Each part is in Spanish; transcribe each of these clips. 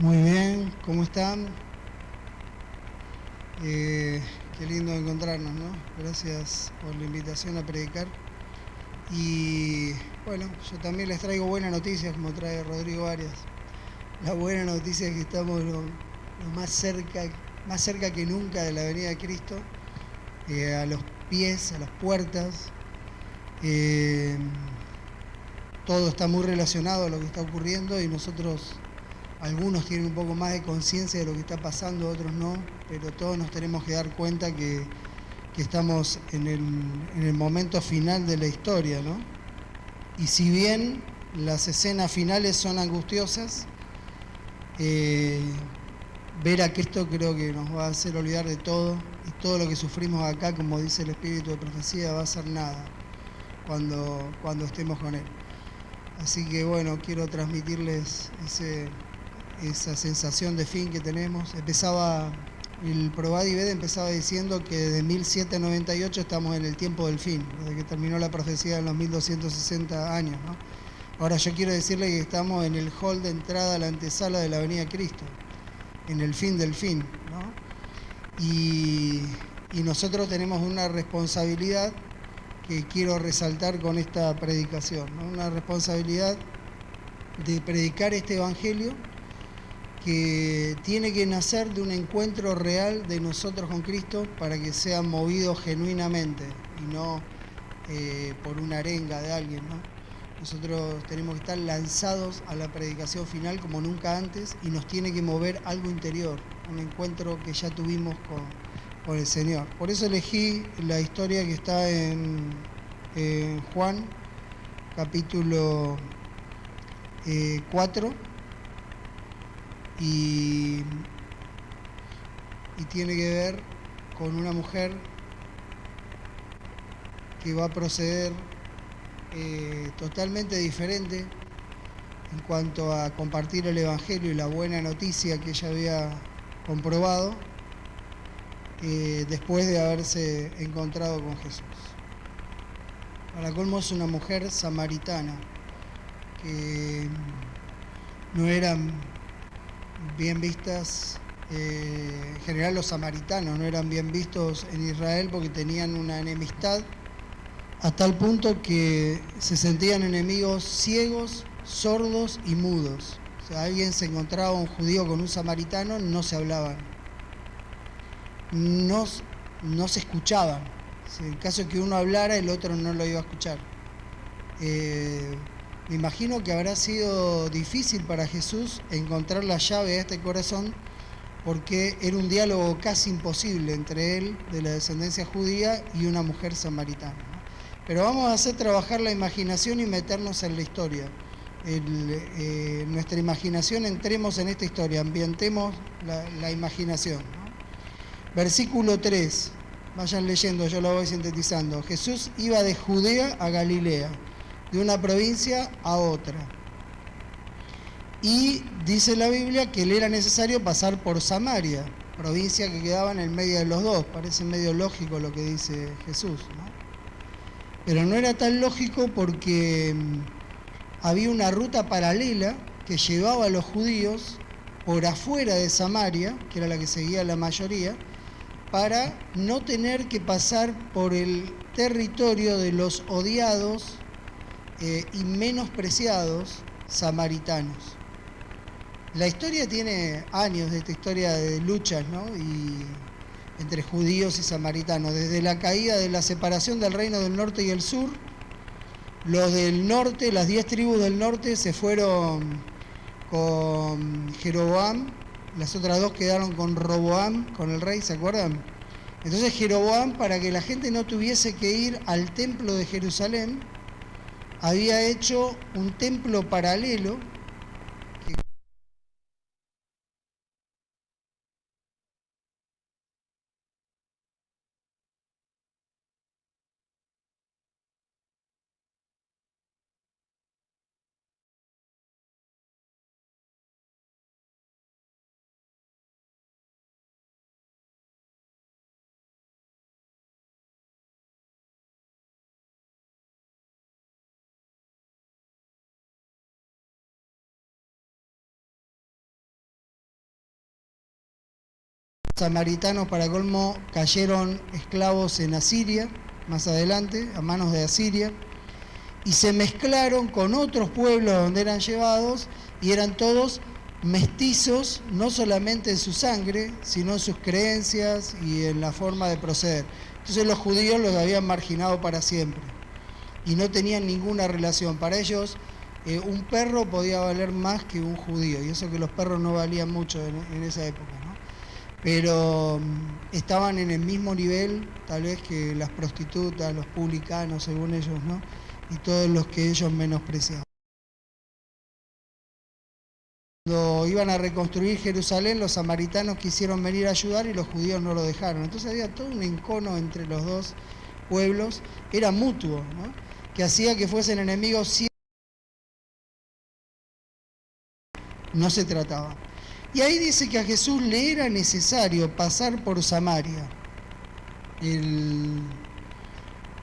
Muy bien, ¿cómo están? Qué lindo encontrarnos, ¿no? Gracias por la invitación a predicar. Y bueno, yo también les traigo buenas noticias, como trae Rodrigo Arias. La buena noticia es que estamos lo más cerca que nunca de la venida de Cristo, a los pies, a las puertas. Eh, Todo está muy relacionado a lo que está ocurriendo y nosotros, algunos tienen un poco más de conciencia de lo que está pasando, otros no, pero todos nos tenemos que dar cuenta que estamos en el momento final de la historia, ¿no? Y si bien las escenas finales son angustiosas, eh, ver a Cristo creo que nos va a hacer olvidar de todo, y todo lo que sufrimos acá, como dice el Espíritu de Profecía, va a ser nada cuando estemos con Él. Así que bueno, quiero transmitirles esa sensación de fin que tenemos. El Probad y Veda empezaba diciendo que desde 1798 estamos en el tiempo del fin, desde que terminó la profecía en los 1260 años, ¿no? Ahora yo quiero decirle que estamos en el hall de entrada a la antesala de la venida de Cristo, en el fin del fin, ¿no? Y nosotros tenemos una responsabilidad que quiero resaltar con esta predicación, ¿no? Una responsabilidad de predicar este evangelio que tiene que nacer de un encuentro real de nosotros con Cristo para que sea movido genuinamente y no por una arenga de alguien, ¿no? Nosotros tenemos que estar lanzados a la predicación final como nunca antes y nos tiene que mover algo interior, un encuentro que ya tuvimos con el Señor. Por eso elegí la historia que está en Juan, capítulo 4, y tiene que ver con una mujer que va a proceder totalmente diferente en cuanto a compartir el Evangelio y la buena noticia que ella había comprobado después de haberse encontrado con Jesús. Para colmo es una mujer samaritana que no eran bien vistas. En general los samaritanos no eran bien vistos en Israel porque tenían una enemistad a tal punto que se sentían enemigos ciegos, sordos y mudos. O sea, alguien se encontraba un judío con un samaritano, no se hablaban, no se escuchaban. Si en caso de que uno hablara, el otro no lo iba a escuchar. Me imagino que habrá sido difícil para Jesús encontrar la llave a este corazón, porque era un diálogo casi imposible entre él, de la descendencia judía, y una mujer samaritana, ¿no? Pero vamos a hacer trabajar la imaginación y meternos en la historia. Nuestra imaginación, entremos en esta historia, ambientemos la imaginación, ¿no? Versículo 3, vayan leyendo, yo lo voy sintetizando. Jesús iba de Judea a Galilea, de una provincia a otra. Y dice la Biblia que le era necesario pasar por Samaria, provincia que quedaba en el medio de los dos. Parece medio lógico lo que dice Jesús, ¿no? Pero no era tan lógico porque había una ruta paralela que llevaba a los judíos por afuera de Samaria, que era la que seguía la mayoría, para no tener que pasar por el territorio de los odiados y menospreciados samaritanos. La historia tiene años de esta historia de luchas, ¿no? Y entre judíos y samaritanos. Desde la caída de la separación del reino del norte y el sur, los del norte, las 10 tribus del norte se fueron con Jeroboam, las otras 2 quedaron con Roboam, con el rey, ¿se acuerdan? Entonces Jeroboam, para que la gente no tuviese que ir al templo de Jerusalén, había hecho un templo paralelo samaritanos, para colmo, cayeron esclavos en Asiria, más adelante, a manos de Asiria, y se mezclaron con otros pueblos donde eran llevados, y eran todos mestizos, no solamente en su sangre, sino en sus creencias y en la forma de proceder. Entonces los judíos los habían marginado para siempre, y no tenían ninguna relación. Para ellos, un perro podía valer más que un judío, y eso que los perros no valían mucho en esa época, ¿no? Pero estaban en el mismo nivel, tal vez, que las prostitutas, los publicanos, según ellos, ¿no? Y todos los que ellos menospreciaban. Cuando iban a reconstruir Jerusalén, los samaritanos quisieron venir a ayudar y los judíos no lo dejaron. Entonces había todo un encono entre los dos pueblos, era mutuo, ¿no? Que hacía que fuesen enemigos siempre. No se trataba. Y ahí dice que a Jesús le era necesario pasar por Samaria. El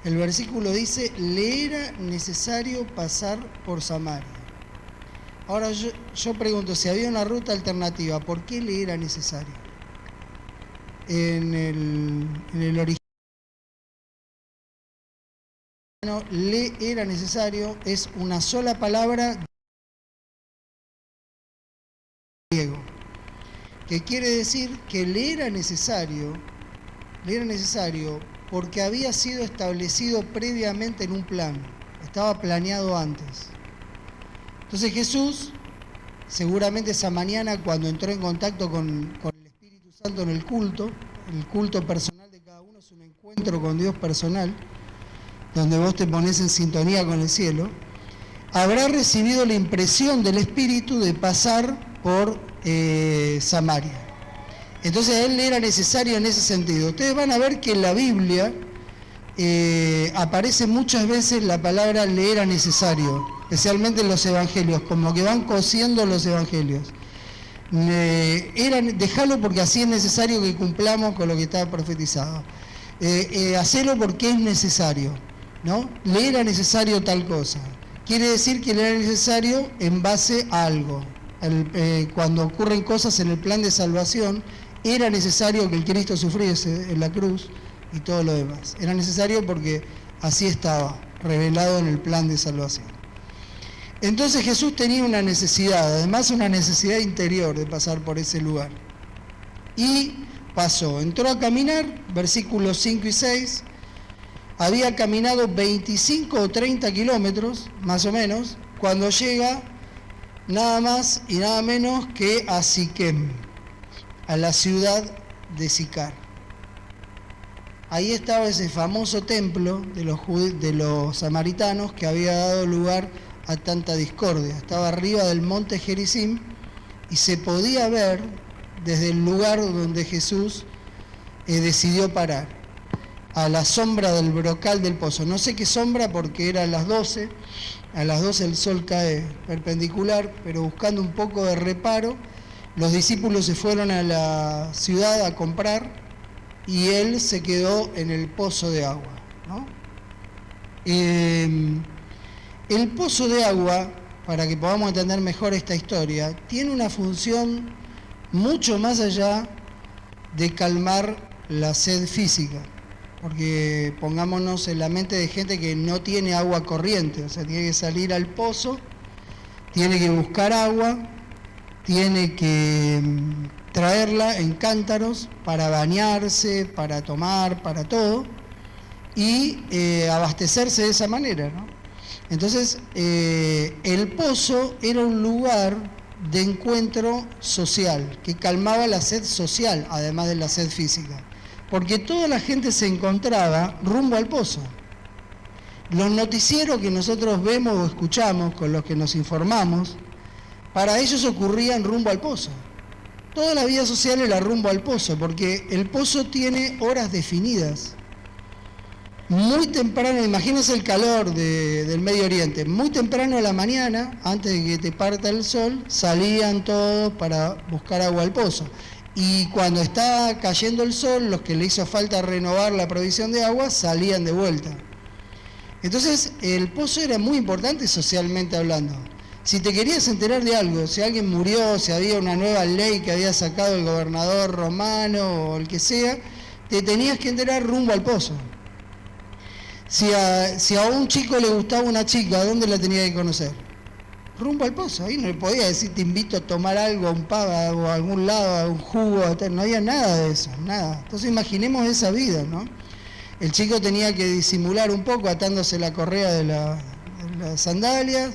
versículo dice, le era necesario pasar por Samaria. Ahora yo pregunto, si había una ruta alternativa, ¿por qué le era necesario? En el original, le era necesario es una sola palabra griego, que quiere decir que le era necesario porque había sido establecido previamente en un plan, estaba planeado antes. Entonces Jesús, seguramente esa mañana, cuando entró en contacto con el Espíritu Santo en el culto personal de cada uno es un encuentro con Dios personal, donde vos te pones en sintonía con el cielo, habrá recibido la impresión del Espíritu de pasar por Samaria. Entonces a él le era necesario en ese sentido. Ustedes van a ver que en la Biblia aparece muchas veces la palabra le era necesario, especialmente en los evangelios, como que van cosiendo los evangelios. Dejalo porque así es necesario que cumplamos con lo que estaba profetizado. Hacelo porque es necesario, ¿no? Le era necesario tal cosa. Quiere decir que le era necesario en base a algo. Cuando ocurren cosas en el plan de salvación, era necesario que el Cristo sufriese en la cruz y todo lo demás. Era necesario porque así estaba revelado en el plan de salvación. Entonces Jesús tenía una necesidad, además una necesidad interior de pasar por ese lugar. Y pasó, entró a caminar, versículos 5 y 6, había caminado 25 o 30 kilómetros, más o menos, cuando llega nada más y nada menos que a Siquem, a la ciudad de Sicar. Ahí estaba ese famoso templo de los samaritanos que había dado lugar a tanta discordia. Estaba arriba del monte Gerizim y se podía ver desde el lugar donde Jesús decidió parar, a la sombra del brocal del pozo. No sé qué sombra porque era a las 12 el sol cae perpendicular, pero buscando un poco de reparo, los discípulos se fueron a la ciudad a comprar y él se quedó en el pozo de agua, ¿no? El pozo de agua, para que podamos entender mejor esta historia, tiene una función mucho más allá de calmar la sed física. Porque pongámonos en la mente de gente que no tiene agua corriente, o sea, tiene que salir al pozo, tiene que buscar agua, tiene que traerla en cántaros para bañarse, para tomar, para todo, y abastecerse de esa manera, ¿no? Entonces, el pozo era un lugar de encuentro social, que calmaba la sed social, además de la sed física. Porque toda la gente se encontraba rumbo al pozo. Los noticieros que nosotros vemos o escuchamos, con los que nos informamos, para ellos ocurrían rumbo al pozo. Toda la vida social era rumbo al pozo, porque el pozo tiene horas definidas. Muy temprano, imagínense el calor del Medio Oriente, muy temprano a la mañana, antes de que te parta el sol, salían todos para buscar agua al pozo. Y cuando estaba cayendo el sol, los que le hizo falta renovar la provisión de agua, salían de vuelta. Entonces, el pozo era muy importante socialmente hablando. Si te querías enterar de algo, si alguien murió, si había una nueva ley que había sacado el gobernador romano o el que sea, te tenías que enterar rumbo al pozo. Si a un chico le gustaba una chica, ¿dónde la tenía que conocer? Rumbo al pozo. Ahí no le podía decir te invito a tomar algo, a un pub o a algún lado, a un jugo, no había nada de eso, nada. Entonces imaginemos esa vida, ¿no? El chico tenía que disimular un poco atándose la correa de las sandalias,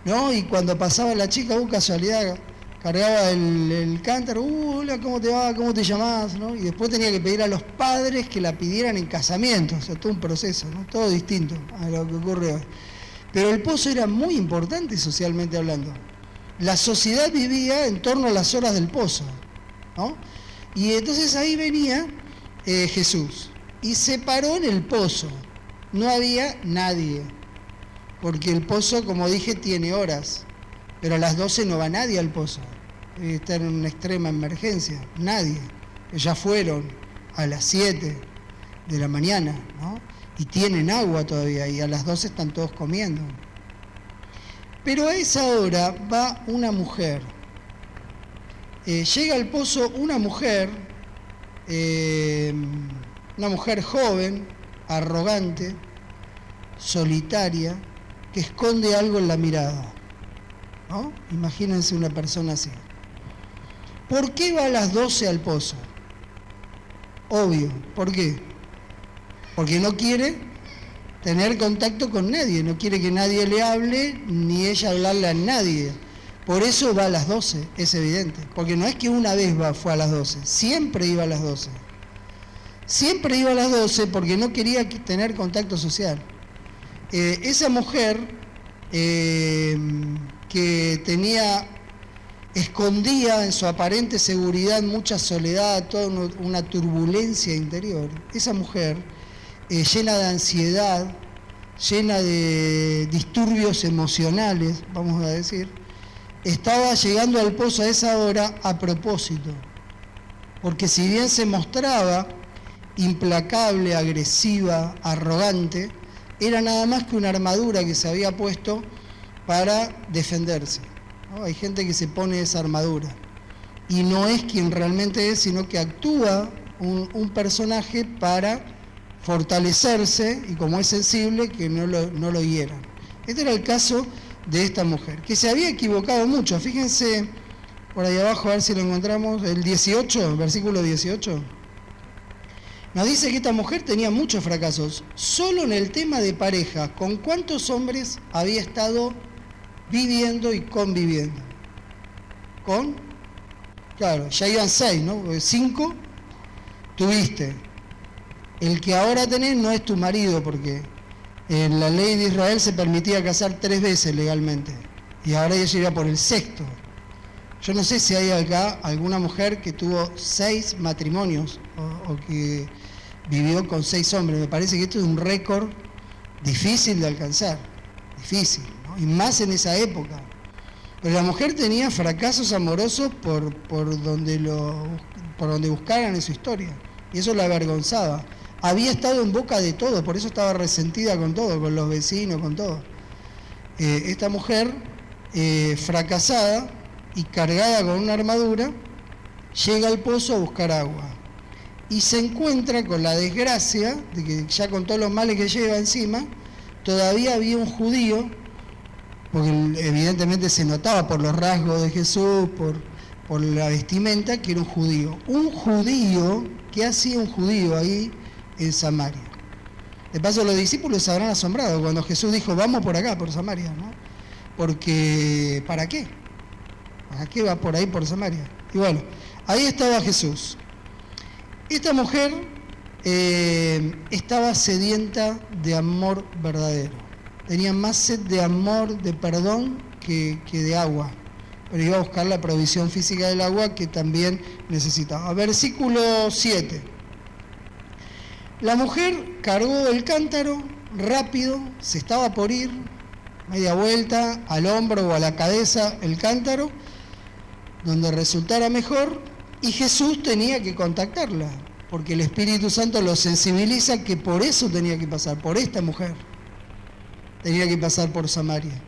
¿no? Y cuando pasaba la chica, casualidad, cargaba el cántaro, hola, ¿cómo te va? ¿Cómo te llamás? ¿No? Y después tenía que pedir a los padres que la pidieran en casamiento, o sea, todo un proceso, ¿no? Todo distinto a lo que ocurre hoy. Pero el pozo era muy importante socialmente hablando. La sociedad vivía en torno a las horas del pozo, ¿no? Y entonces ahí venía Jesús y se paró en el pozo. No había nadie, porque el pozo, como dije, tiene horas, pero a las 12 no va nadie al pozo. Está en una extrema emergencia, nadie. Ya fueron a las 7 de la mañana, ¿no? Y tienen agua todavía, y a las 12 están todos comiendo. Pero a esa hora va una mujer. Llega al pozo una mujer joven, arrogante, solitaria, que esconde algo en la mirada, ¿no? Imagínense una persona así. ¿Por qué va a las 12 al pozo? Obvio, ¿por qué? Porque no quiere tener contacto con nadie, no quiere que nadie le hable, ni ella hablarle a nadie. Por eso va a las 12, es evidente. Porque no es que una vez fue a las 12, siempre iba a las 12. Siempre iba a las 12 porque no quería tener contacto social. Esa mujer que escondía en su aparente seguridad mucha soledad, toda una turbulencia interior, esa mujer llena de ansiedad, llena de disturbios emocionales, vamos a decir, estaba llegando al pozo a esa hora a propósito, porque si bien se mostraba implacable, agresiva, arrogante, era nada más que una armadura que se había puesto para defenderse, ¿no? Hay gente que se pone esa armadura y no es quien realmente es, sino que actúa un personaje para fortalecerse y como es sensible, que no lo hieran. Este era el caso de esta mujer, que se había equivocado mucho. Fíjense por ahí abajo, a ver si lo encontramos, el 18, versículo 18. Nos dice que esta mujer tenía muchos fracasos, solo en el tema de pareja. ¿Con cuántos hombres había estado viviendo y conviviendo? Claro, ya iban 6, ¿no? 5 tuviste. El que ahora tenés no es tu marido, porque en la ley de Israel se permitía casar 3 veces legalmente, y ahora ya llega por el 6º. Yo no sé si hay acá alguna mujer que tuvo 6 matrimonios o que vivió con 6 hombres. Me parece que esto es un récord difícil de alcanzar, difícil, ¿no? Y más en esa época. Pero la mujer tenía fracasos amorosos por donde buscaran en su historia, y eso la avergonzaba. Había estado en boca de todo, por eso estaba resentida con todo, con los vecinos, con todo. Esta mujer, fracasada y cargada con una armadura, llega al pozo a buscar agua. Y se encuentra con la desgracia de que ya con todos los males que lleva encima, todavía había un judío, porque evidentemente se notaba por los rasgos de Jesús, por la vestimenta, que era un judío. Un judío, ¿qué hacía un judío ahí en Samaria? De paso, los discípulos se habrán asombrado cuando Jesús dijo, vamos por acá, por Samaria, ¿no? Porque, ¿para qué? ¿Para qué va por ahí, por Samaria? Y bueno, ahí estaba Jesús. Esta mujer estaba sedienta de amor verdadero. Tenía más sed de amor, de perdón, que de agua. Pero iba a buscar la provisión física del agua que también necesitaba. Versículo 7. La mujer cargó el cántaro rápido, se estaba por ir, media vuelta, al hombro o a la cabeza el cántaro, donde resultara mejor, y Jesús tenía que contactarla, porque el Espíritu Santo lo sensibiliza que por eso tenía que pasar, por esta mujer, tenía que pasar por Samaria.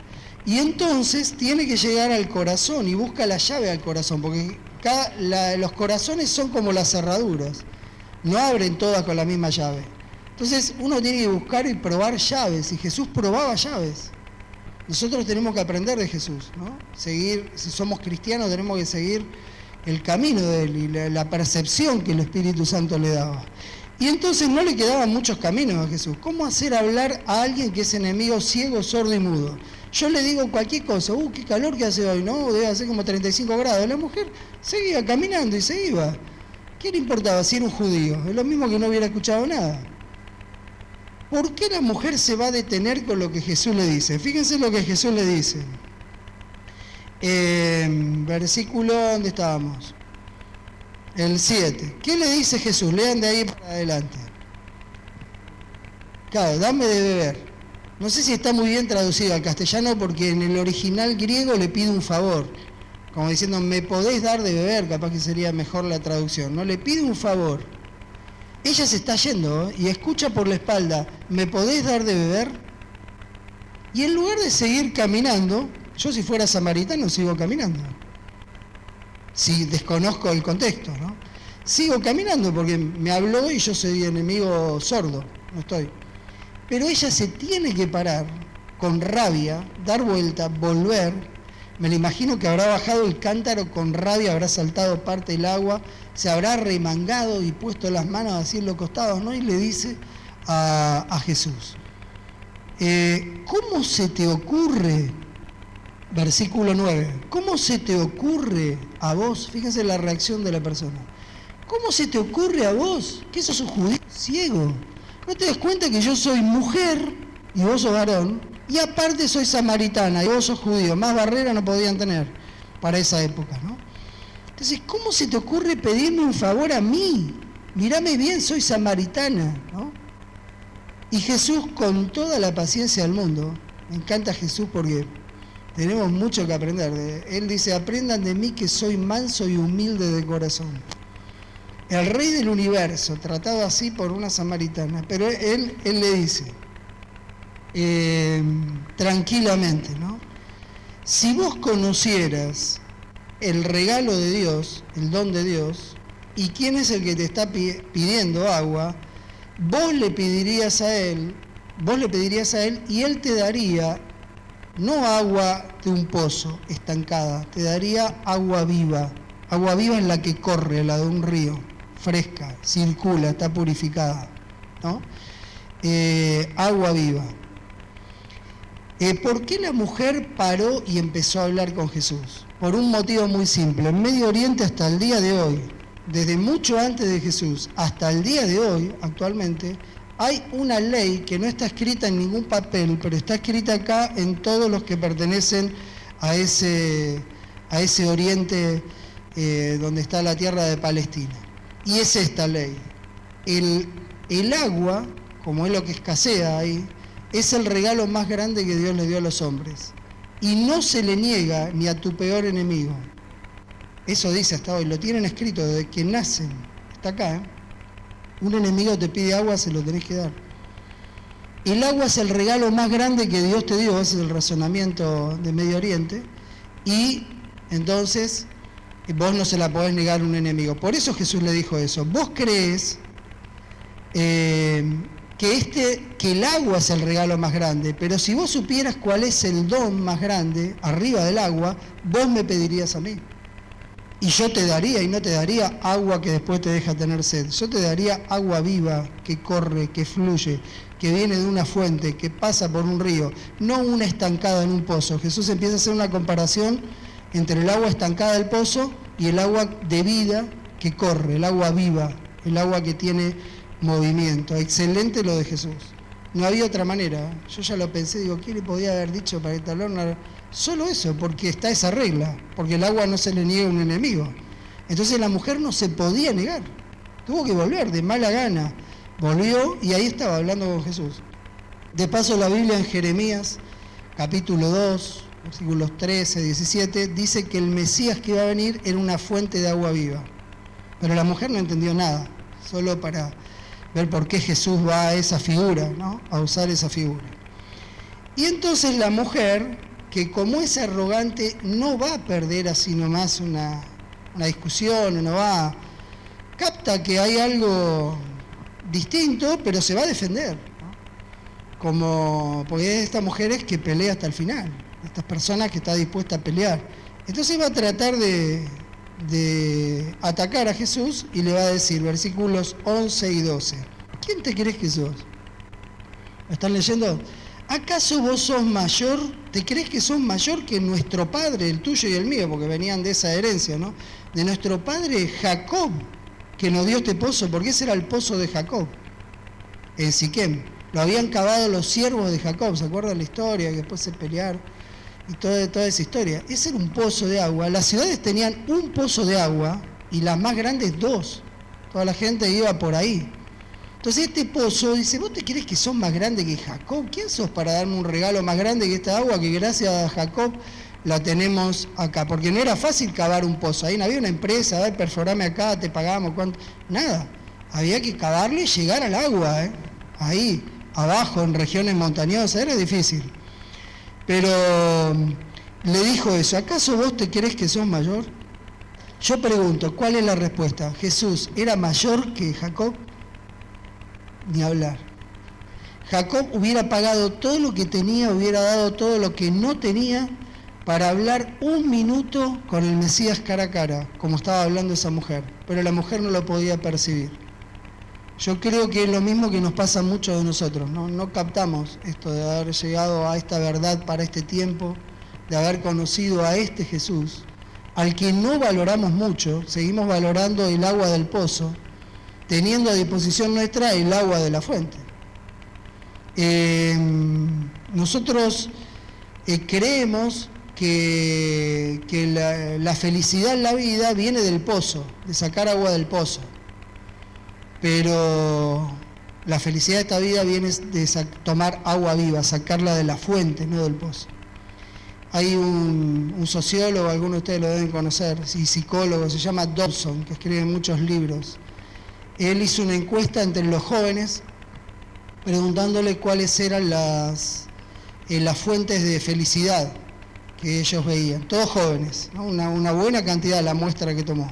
Y entonces tiene que llegar al corazón y busca la llave al corazón, porque los corazones son como las cerraduras, no abren todas con la misma llave. Entonces uno tiene que buscar y probar llaves, y Jesús probaba llaves. Nosotros tenemos que aprender de Jesús, ¿no? Seguir, si somos cristianos tenemos que seguir el camino de Él y la percepción que el Espíritu Santo le daba. Y entonces no le quedaban muchos caminos a Jesús. ¿Cómo hacer hablar a alguien que es enemigo ciego, sordo y mudo? Yo le digo cualquier cosa, qué calor que hace hoy, ¿no? Debe hacer como 35 grados. La mujer seguía caminando y se iba. ¿Qué le importaba si era un judío? Es lo mismo que no hubiera escuchado nada. ¿Por qué la mujer se va a detener con lo que Jesús le dice? Fíjense lo que Jesús le dice. Versículo, ¿dónde estábamos? El 7. ¿Qué le dice Jesús? Lean de ahí para adelante. Claro, dame de beber. No sé si está muy bien traducido al castellano porque en el original griego le pide un favor. Como diciendo, ¿me podés dar de beber? Capaz que sería mejor la traducción. No, le pide un favor. Ella se está yendo y escucha por la espalda, ¿me podés dar de beber? Y en lugar de seguir caminando, yo si fuera samaritano sigo caminando. Si desconozco el contexto, ¿no? Sigo caminando porque me habló y yo soy enemigo sordo, no estoy. Pero ella se tiene que parar con rabia, dar vuelta, volver. Me lo imagino que habrá bajado el cántaro con rabia, habrá saltado parte del agua, se habrá remangado y puesto las manos así en los costados, ¿no? Y le dice a Jesús, ¿cómo se te ocurre? Versículo 9, ¿cómo se te ocurre a vos? Fíjense la reacción de la persona. ¿Cómo se te ocurre a vos que sos un judío ciego? ¿No te das cuenta que yo soy mujer y vos sos varón? Y aparte soy samaritana y vos sos judío. Más barrera no podían tener para esa época, ¿no? Entonces, ¿cómo se te ocurre pedirme un favor a mí? Mírame bien, soy samaritana, ¿no? Y Jesús, con toda la paciencia del mundo, me encanta Jesús porque tenemos mucho que aprender. Él dice, aprendan de mí que soy manso y humilde de corazón. El rey del universo, tratado así por una samaritana, pero él le dice, tranquilamente, ¿no? Si vos conocieras el regalo de Dios, el don de Dios, y quién es el que te está pidiendo agua, vos le pedirías a él y él te daría no agua de un pozo estancada, te daría agua viva en la que corre, la de un río, fresca, circula, está purificada, ¿no? Agua viva. ¿Por qué la mujer paró y empezó a hablar con Jesús? Por un motivo muy simple. En Medio Oriente hasta el día de hoy, desde mucho antes de Jesús hasta el día de hoy, actualmente, hay una ley que no está escrita en ningún papel, pero está escrita acá en todos los que pertenecen a ese Oriente donde está la tierra de Palestina. Y es esta ley. El agua, como es lo que escasea ahí, es el regalo más grande que Dios le dio a los hombres. Y no se le niega ni a tu peor enemigo. Eso dice hasta hoy, lo tienen escrito desde que nacen. Está acá, ¿eh? Un enemigo te pide agua, se lo tenés que dar. El agua es el regalo más grande que Dios te dio, ese es el razonamiento de Medio Oriente. Y entonces vos no se la podés negar a un enemigo. Por eso Jesús le dijo eso. Vos crees que el agua es el regalo más grande, pero si vos supieras cuál es el don más grande arriba del agua, vos me pedirías a mí. Y yo te daría, y no te daría agua que después te deja tener sed. Yo te daría agua viva, que corre, que fluye, que viene de una fuente, que pasa por un río, no una estancada en un pozo. Jesús empieza a hacer una comparación entre el agua estancada del pozo y el agua de vida que corre, el agua viva, el agua que tiene movimiento. Excelente lo de Jesús. No había otra manera. Yo ya lo pensé, digo, ¿qué le podía haber dicho para entablar solo eso? Porque está esa regla, porque el agua no se le niega a un enemigo. Entonces la mujer no se podía negar, tuvo que volver de mala gana. Volvió y ahí estaba hablando con Jesús. De paso, la Biblia en Jeremías, capítulo 2, versículos 13, 17, dice que el Mesías que iba a venir era una fuente de agua viva. Pero la mujer no entendió nada, solo para ver por qué Jesús va a esa figura, ¿no? A usar esa figura. Y entonces la mujer que como es arrogante no va a perder así nomás una discusión, no va, capta que hay algo distinto, pero se va a defender, ¿no? Porque es estas mujeres que pelea hasta el final, estas personas que está dispuesta a pelear. Entonces va a tratar de atacar a Jesús y le va a decir, versículos 11 y 12, ¿quién te crees que sos? ¿Lo están leyendo? ¿Acaso vos sos mayor, te crees que sos mayor que nuestro padre, el tuyo y el mío, porque venían de esa herencia, ¿no? De nuestro padre Jacob, que nos dio este pozo, porque ese era el pozo de Jacob, en Siquem. Lo habían cavado los siervos de Jacob, ¿se acuerdan la historia? Que después se pelearon y toda esa historia. Ese era un pozo de agua. Las ciudades tenían un pozo de agua y las más grandes dos. Toda la gente iba por ahí. Entonces este pozo dice, ¿vos te crees que sos más grande que Jacob? ¿Quién sos para darme un regalo más grande que esta agua que gracias a Jacob la tenemos acá? Porque no era fácil cavar un pozo. Ahí no había una empresa, a ver, perforame acá, te pagamos, ¿cuánto? Nada. Había que cavarle y llegar al agua, ahí, abajo, en regiones montañosas, era difícil. Pero le dijo eso, ¿acaso vos te crees que sos mayor? Yo pregunto, ¿cuál es la respuesta? ¿Jesús era mayor que Jacob? Ni hablar. Jacob hubiera pagado todo lo que tenía, hubiera dado todo lo que no tenía para hablar un minuto con el Mesías cara a cara, como estaba hablando esa mujer, pero la mujer no lo podía percibir. Yo creo que es lo mismo que nos pasa a muchos de nosotros, ¿no? No captamos esto de haber llegado a esta verdad para este tiempo, de haber conocido a este Jesús, al que no valoramos mucho, seguimos valorando el agua del pozo, teniendo a disposición nuestra el agua de la fuente. Nosotros creemos que la felicidad en la vida viene del pozo, de sacar agua del pozo. Pero la felicidad de esta vida viene de tomar agua viva, sacarla de la fuente, no del pozo. Hay un sociólogo, algunos de ustedes lo deben conocer, y psicólogo, se llama Dobson, que escribe muchos libros. Él hizo una encuesta entre los jóvenes preguntándole cuáles eran las fuentes de felicidad que ellos veían, todos jóvenes, ¿no? Una buena cantidad de la muestra que tomó.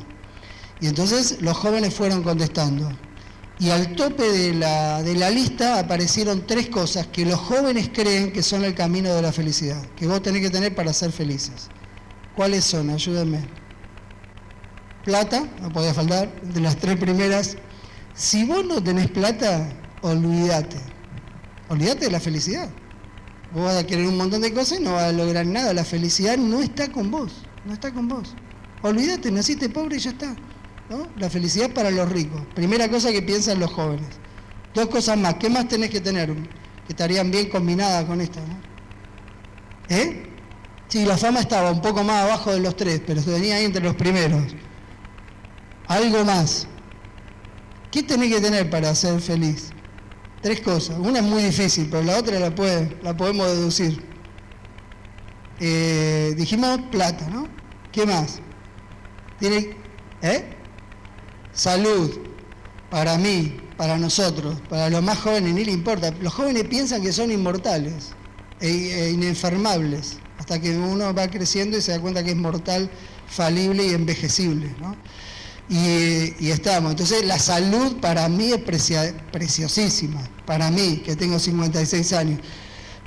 Y entonces los jóvenes fueron contestando. Y al tope de la lista aparecieron 3 cosas que los jóvenes creen que son el camino de la felicidad, que vos tenés que tener para ser felices. ¿Cuáles son? Ayúdenme. Plata, no podía faltar, de las 3 primeras. Si vos no tenés plata, olvídate de la felicidad. Vos vas a querer un montón de cosas y no vas a lograr nada. La felicidad no está con vos, Olvídate, naciste pobre y ya está, ¿no? La felicidad es para los ricos. Primera cosa que piensan los jóvenes. 2 cosas más. ¿Qué más tenés que tener? Que estarían bien combinadas con esta, ¿no? Sí, la fama estaba un poco más abajo de los 3, pero se venía ahí entre los primeros. Algo más. ¿Qué tenés que tener para ser feliz? 3 cosas. Una es muy difícil, pero la otra la podemos deducir. Dijimos plata, ¿no? ¿Qué más? Salud. Para mí, para nosotros, para los más jóvenes, ni le importa. Los jóvenes piensan que son inmortales e inenfermables, hasta que uno va creciendo y se da cuenta que es mortal, falible y envejecible, ¿no? Y estamos. Entonces la salud para mí es preciosísima, para mí, que tengo 56 años.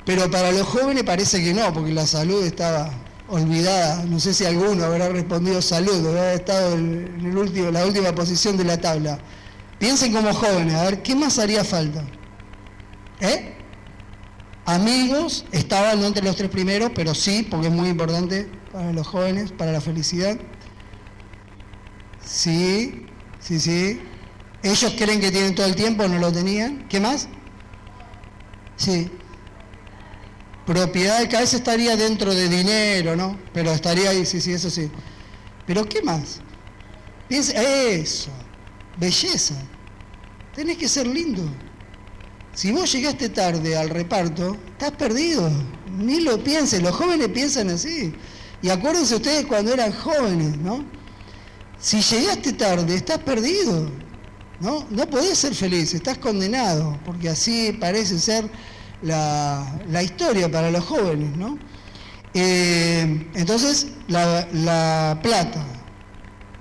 Pero para los jóvenes parece que no, porque la salud estaba olvidada. No sé si alguno habrá respondido salud, habrá estado en la última posición de la tabla. Piensen como jóvenes, a ver, ¿qué más haría falta? Amigos, estaban no entre los 3 primeros, pero sí, porque es muy importante para los jóvenes, para la felicidad. Sí. Ellos creen que tienen todo el tiempo, no lo tenían. ¿Qué más? Sí. Propiedad, que a veces estaría dentro de dinero, ¿no? Pero estaría ahí, sí, eso sí. Pero ¿qué más? Piensa, eso, belleza. Tenés que ser lindo. Si vos llegaste tarde al reparto, estás perdido. Ni lo pienses, los jóvenes piensan así. Y acuérdense ustedes cuando eran jóvenes, ¿no? Si llegaste tarde, estás perdido, ¿no? No podés ser feliz, estás condenado, porque así parece ser la historia para los jóvenes, ¿no? Entonces, la plata,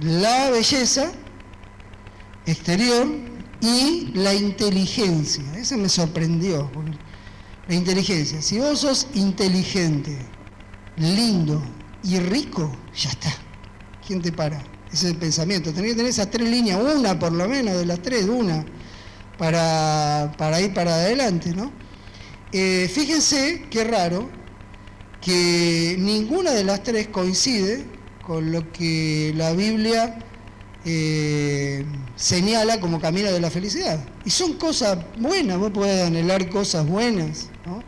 la belleza exterior y la inteligencia. Eso me sorprendió. La inteligencia. Si vos sos inteligente, lindo y rico, ya está. ¿Quién te para? Ese es el pensamiento. Tenés que tener esas tres líneas, una por lo menos de las tres, una, para ir para adelante, ¿no? Fíjense qué raro que ninguna de las tres coincide con lo que la Biblia señala como camino de la felicidad. Y son cosas buenas, vos podés anhelar cosas buenas, ¿no?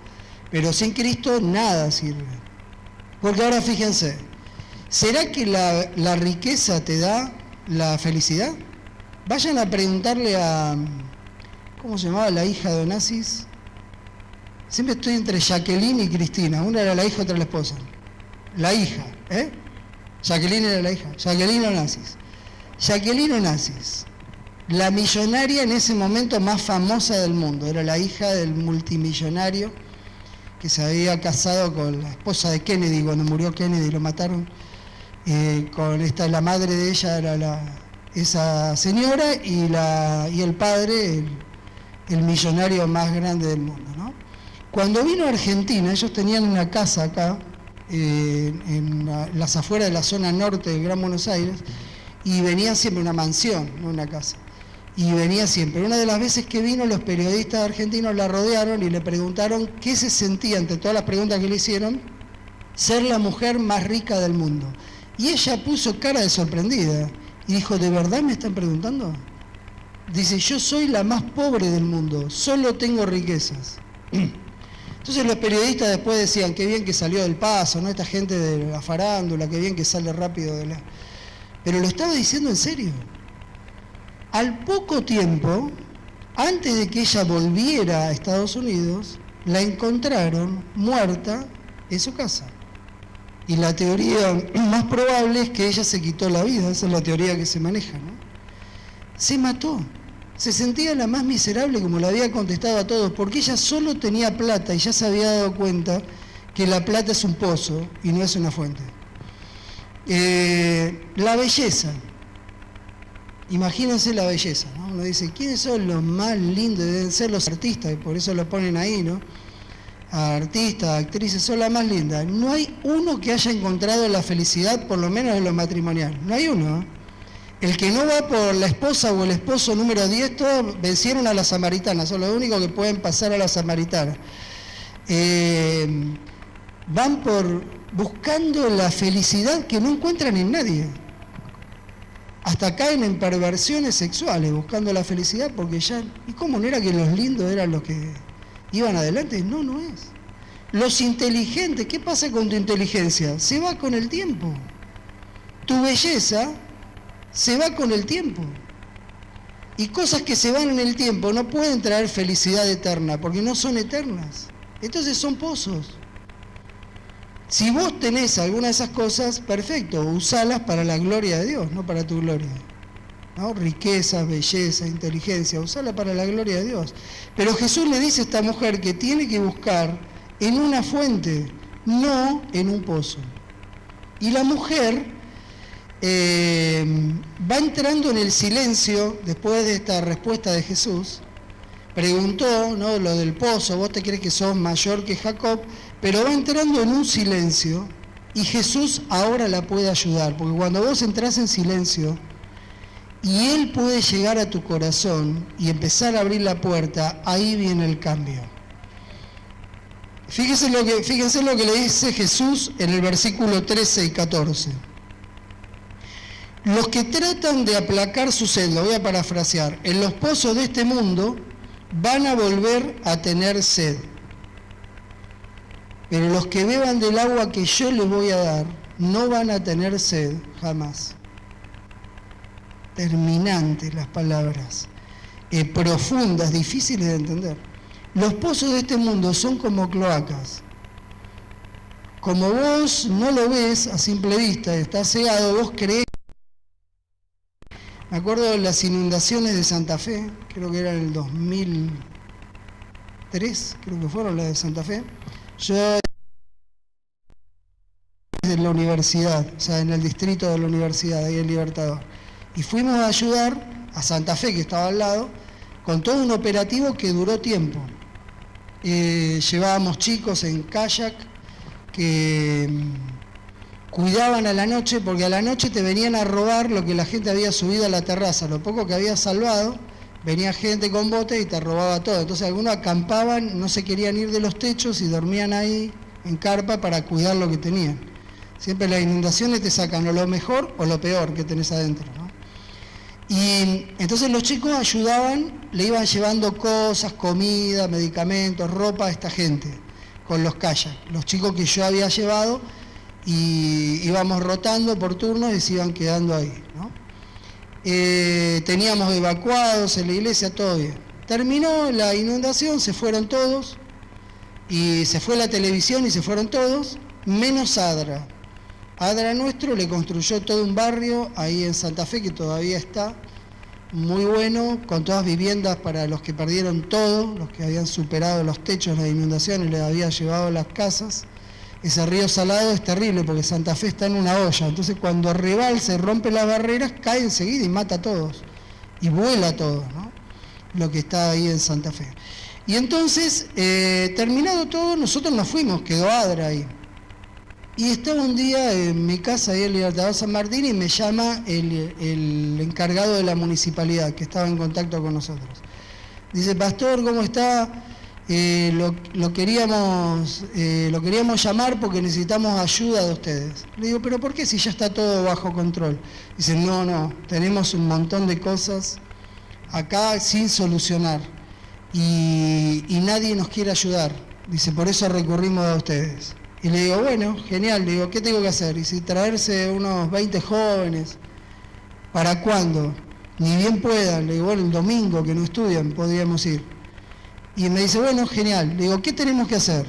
Pero sin Cristo nada sirve. Porque ahora fíjense, ¿será que la riqueza te da la felicidad? Vayan a preguntarle a, ¿cómo se llamaba la hija de Onassis? Siempre estoy entre Jacqueline y Cristina, una era la hija, otra la esposa. La hija, Jacqueline era la hija, Jacqueline Onassis. Jacqueline Onassis, la millonaria en ese momento más famosa del mundo, era la hija del multimillonario que se había casado con la esposa de Kennedy, cuando murió Kennedy lo mataron, la madre de ella era esa señora y el padre, el millonario más grande del mundo, ¿no? Cuando vino a Argentina, ellos tenían una casa acá, en las afueras de la zona norte del Gran Buenos Aires, y venía siempre una mansión, no una casa. Y venía siempre. Una de las veces que vino, los periodistas argentinos la rodearon y le preguntaron qué se sentía, ante todas las preguntas que le hicieron, ser la mujer más rica del mundo. Y ella puso cara de sorprendida y dijo, ¿de verdad me están preguntando? Dice, yo soy la más pobre del mundo, solo tengo riquezas. Entonces los periodistas después decían, qué bien que salió del paso, ¿no? Esta gente de la farándula, qué bien que sale rápido de la... Pero lo estaba diciendo en serio. Al poco tiempo, antes de que ella volviera a Estados Unidos, la encontraron muerta en su casa. Y la teoría más probable es que ella se quitó la vida, esa es la teoría que se maneja, ¿no? Se mató. Se sentía la más miserable, como le había contestado a todos, porque ella solo tenía plata y ya se había dado cuenta que la plata es un pozo y no es una fuente. La belleza. Imagínense la belleza, ¿no? Uno dice, ¿quiénes son los más lindos? Deben ser los artistas, y por eso lo ponen ahí, ¿no? Artistas, actrices, son las más lindas. No hay uno que haya encontrado la felicidad, por lo menos en lo matrimonial. No hay uno, ¿eh? El que no va por la esposa o el esposo número 10, todos vencieron a las samaritanas, son los únicos que pueden pasar a las samaritanas. Van buscando la felicidad que no encuentran en nadie. Hasta caen en perversiones sexuales, buscando la felicidad, porque ya... ¿Y cómo no era que los lindos eran los que iban adelante? No, no es. Los inteligentes, ¿qué pasa con tu inteligencia? Se va con el tiempo. Tu belleza se va con el tiempo. Y cosas que se van en el tiempo no pueden traer felicidad eterna, porque no son eternas. Entonces son pozos. Si vos tenés alguna de esas cosas, perfecto, usalas para la gloria de Dios, no para tu gloria, ¿no? Riqueza, belleza, inteligencia, usala para la gloria de Dios. Pero Jesús le dice a esta mujer que tiene que buscar en una fuente, no en un pozo. Y la mujer va entrando en el silencio después de esta respuesta de Jesús. Preguntó, ¿no?, lo del pozo, vos te crees que sos mayor que Jacob, pero va entrando en un silencio y Jesús ahora la puede ayudar, porque cuando vos entrás en silencio y Él puede llegar a tu corazón y empezar a abrir la puerta, ahí viene el cambio. Fíjense lo que le dice Jesús en el versículo 13 y 14. Los que tratan de aplacar su sed, lo voy a parafrasear, en los pozos de este mundo van a volver a tener sed. Pero los que beban del agua que yo les voy a dar, no van a tener sed jamás. Terminantes las palabras, profundas, difíciles de entender. Los pozos de este mundo son como cloacas. Como vos no lo ves a simple vista, estás cegado, vos creés. Me acuerdo de las inundaciones de Santa Fe, creo que era en el 2003, creo que fueron las de Santa Fe. Yo la universidad, o sea, en el distrito de la universidad, ahí en Libertador. Y fuimos a ayudar a Santa Fe, que estaba al lado, con todo un operativo que duró tiempo. Llevábamos chicos en kayak que cuidaban a la noche, porque a la noche te venían a robar lo que la gente había subido a la terraza, lo poco que había salvado, venía gente con bote y te robaba todo. Entonces algunos acampaban, no se querían ir de los techos y dormían ahí en carpa para cuidar lo que tenían. Siempre las inundaciones te sacan o lo mejor o lo peor que tenés adentro, ¿no? Y entonces los chicos ayudaban, le iban llevando cosas, comida, medicamentos, ropa a esta gente con los kayaks. Los chicos que yo había llevado, y íbamos rotando por turnos y se iban quedando ahí, ¿no? Teníamos evacuados en la iglesia, todo bien. Terminó la inundación, se fueron todos, y se fue la televisión y se fueron todos, menos Adra. Adra nuestro le construyó todo un barrio ahí en Santa Fe que todavía está muy bueno, con todas viviendas para los que perdieron todo, los que habían superado los techos, las inundaciones, les había llevado las casas. Ese río salado es terrible porque Santa Fe está en una olla, entonces cuando rebalse, rompe las barreras, cae enseguida y mata a todos, y vuela a todos, ¿no? Lo que está ahí en Santa Fe. Y entonces, terminado todo, nosotros nos fuimos, quedó Adra ahí. Y estaba un día en mi casa, ahí en Libertador San Martín, y me llama el encargado de la municipalidad, que estaba en contacto con nosotros. Dice, pastor, ¿cómo está? Lo queríamos llamar porque necesitamos ayuda de ustedes. Le digo, ¿pero por qué si ya está todo bajo control? Dice, no, tenemos un montón de cosas acá sin solucionar y nadie nos quiere ayudar. Dice, por eso recurrimos a ustedes. Y le digo, bueno, genial, le digo, ¿qué tengo que hacer? Dice, traerse unos 20 jóvenes. ¿Para cuándo? Ni bien puedan. Le digo, bueno, el domingo que no estudian podríamos ir. Y me dice, bueno, genial. Le digo, ¿qué tenemos que hacer?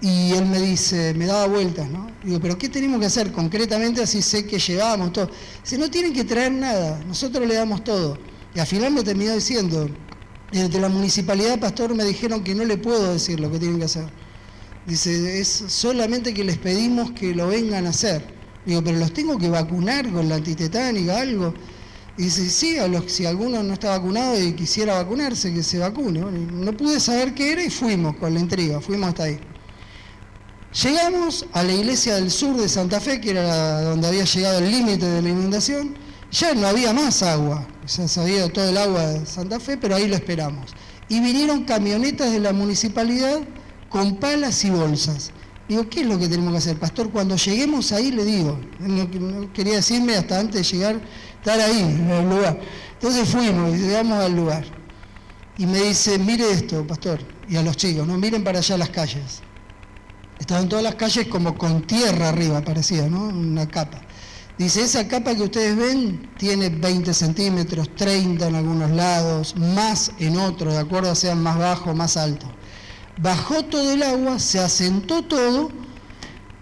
Y él me dice, me daba vueltas, ¿no? Digo, ¿pero qué tenemos que hacer concretamente? Así sé que llevamos todo. Dice, no tienen que traer nada, nosotros le damos todo. Y al final me terminó diciendo, desde la municipalidad, pastor, me dijeron que no le puedo decir lo que tienen que hacer. Dice, es solamente que les pedimos que lo vengan a hacer. Digo, pero los tengo que vacunar con la antitetánica, algo. Y dice, sí, si alguno no está vacunado y quisiera vacunarse, que se vacune. Bueno, no pude saber qué era y fuimos con la intriga, fuimos hasta ahí. Llegamos a la iglesia del sur de Santa Fe, que era donde había llegado el límite de la inundación. Ya no había más agua, ya se había ido todo el agua de Santa Fe, pero ahí lo esperamos. Y vinieron camionetas de la municipalidad con palas y bolsas. Digo, ¿qué es lo que tenemos que hacer, pastor? Cuando lleguemos ahí, le digo, no quería decirme hasta antes de llegar, estar ahí, en el lugar. Entonces fuimos y llegamos al lugar. Y me dice, mire esto, pastor, y a los chicos, no miren para allá las calles. Estaban todas las calles como con tierra arriba, parecía, ¿no? Una capa. Dice, esa capa que ustedes ven tiene 20 centímetros, 30 en algunos lados, más en otros, de acuerdo a sean más bajo o más alto. Bajó todo el agua, se asentó todo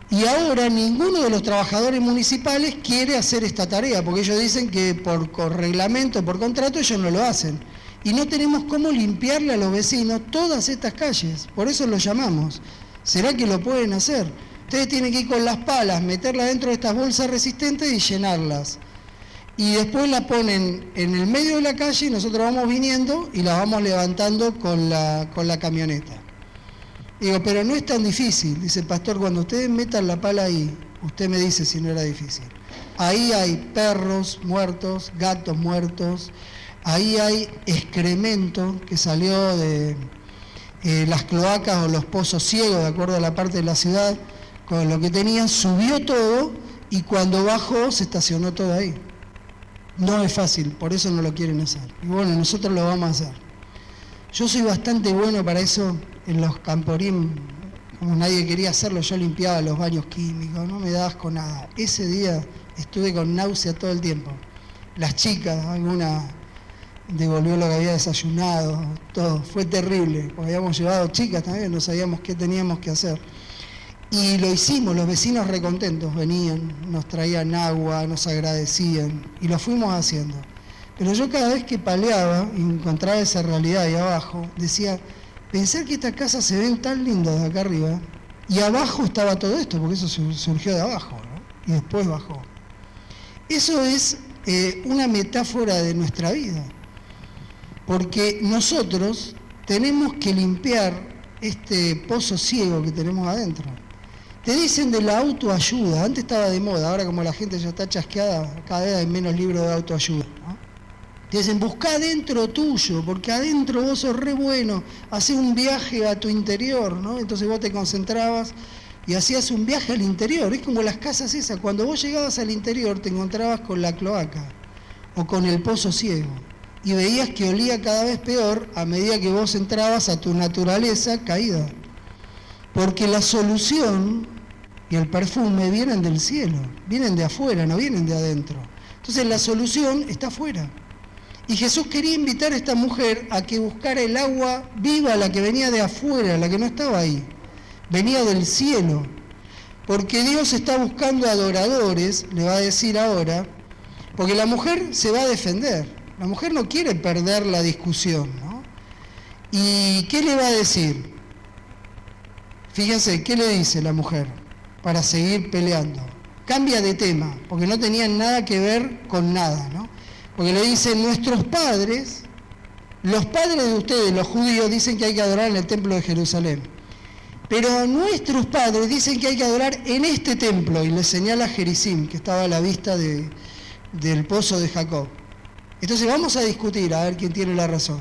y ahora ninguno de los trabajadores municipales quiere hacer esta tarea, porque ellos dicen que por reglamento, por contrato, ellos no lo hacen. Y no tenemos cómo limpiarle a los vecinos todas estas calles, por eso los llamamos. ¿Será que lo pueden hacer? Ustedes tienen que ir con las palas, meterlas dentro de estas bolsas resistentes y llenarlas. Y después la ponen en el medio de la calle y nosotros vamos viniendo y las vamos levantando con la camioneta. Digo, pero no es tan difícil. Dice, pastor, cuando ustedes metan la pala ahí, usted me dice si no era difícil. Ahí hay perros muertos, gatos muertos, ahí hay excremento que salió de las cloacas o los pozos ciegos, de acuerdo a la parte de la ciudad, con lo que tenían, subió todo y cuando bajó se estacionó todo ahí. No es fácil, por eso no lo quieren hacer. Y bueno, nosotros lo vamos a hacer. Yo soy bastante bueno para eso. En los camporín, como nadie quería hacerlo, yo limpiaba los baños químicos, no me daba asco nada. Ese día estuve con náusea todo el tiempo. Las chicas, alguna devolvió lo que había desayunado, todo. Fue terrible, porque habíamos llevado chicas también, no sabíamos qué teníamos que hacer. Y lo hicimos, los vecinos recontentos venían, nos traían agua, nos agradecían, y lo fuimos haciendo. Pero yo cada vez que paleaba y encontraba esa realidad ahí abajo, decía, pensar que estas casas se ven tan lindas de acá arriba Y abajo estaba todo esto, porque eso surgió de abajo, ¿no? Y después bajó. Eso es una metáfora de nuestra vida, porque nosotros tenemos que limpiar este pozo ciego que tenemos adentro. Te dicen de la autoayuda, antes estaba de moda, ahora como la gente ya está chasqueada, cada vez hay menos libros de autoayuda, ¿no? Te dicen, buscá adentro tuyo, porque adentro vos sos re bueno, hacés un viaje a tu interior, ¿no? Entonces vos te concentrabas y hacías un viaje al interior. Es como las casas esas, cuando vos llegabas al interior te encontrabas con la cloaca o con el pozo ciego y veías que olía cada vez peor a medida que vos entrabas a tu naturaleza caída. Porque la solución y el perfume vienen del cielo, vienen de afuera, no vienen de adentro. Entonces la solución está afuera. Y Jesús quería invitar a esta mujer a que buscara el agua viva, la que venía de afuera, la que no estaba ahí. Venía del cielo. Porque Dios está buscando adoradores, le va a decir ahora, porque la mujer se va a defender. La mujer no quiere perder la discusión, ¿no? ¿Y qué le va a decir? Fíjense, ¿qué le dice la mujer para seguir peleando? Cambia de tema, porque no tenían nada que ver con nada, ¿no? Porque le dicen, nuestros padres, los padres de ustedes, los judíos, dicen que hay que adorar en el templo de Jerusalén. Pero nuestros padres dicen que hay que adorar en este templo, y le señala Gerizim, que estaba a la vista del pozo de Jacob. Entonces vamos a discutir, a ver quién tiene la razón.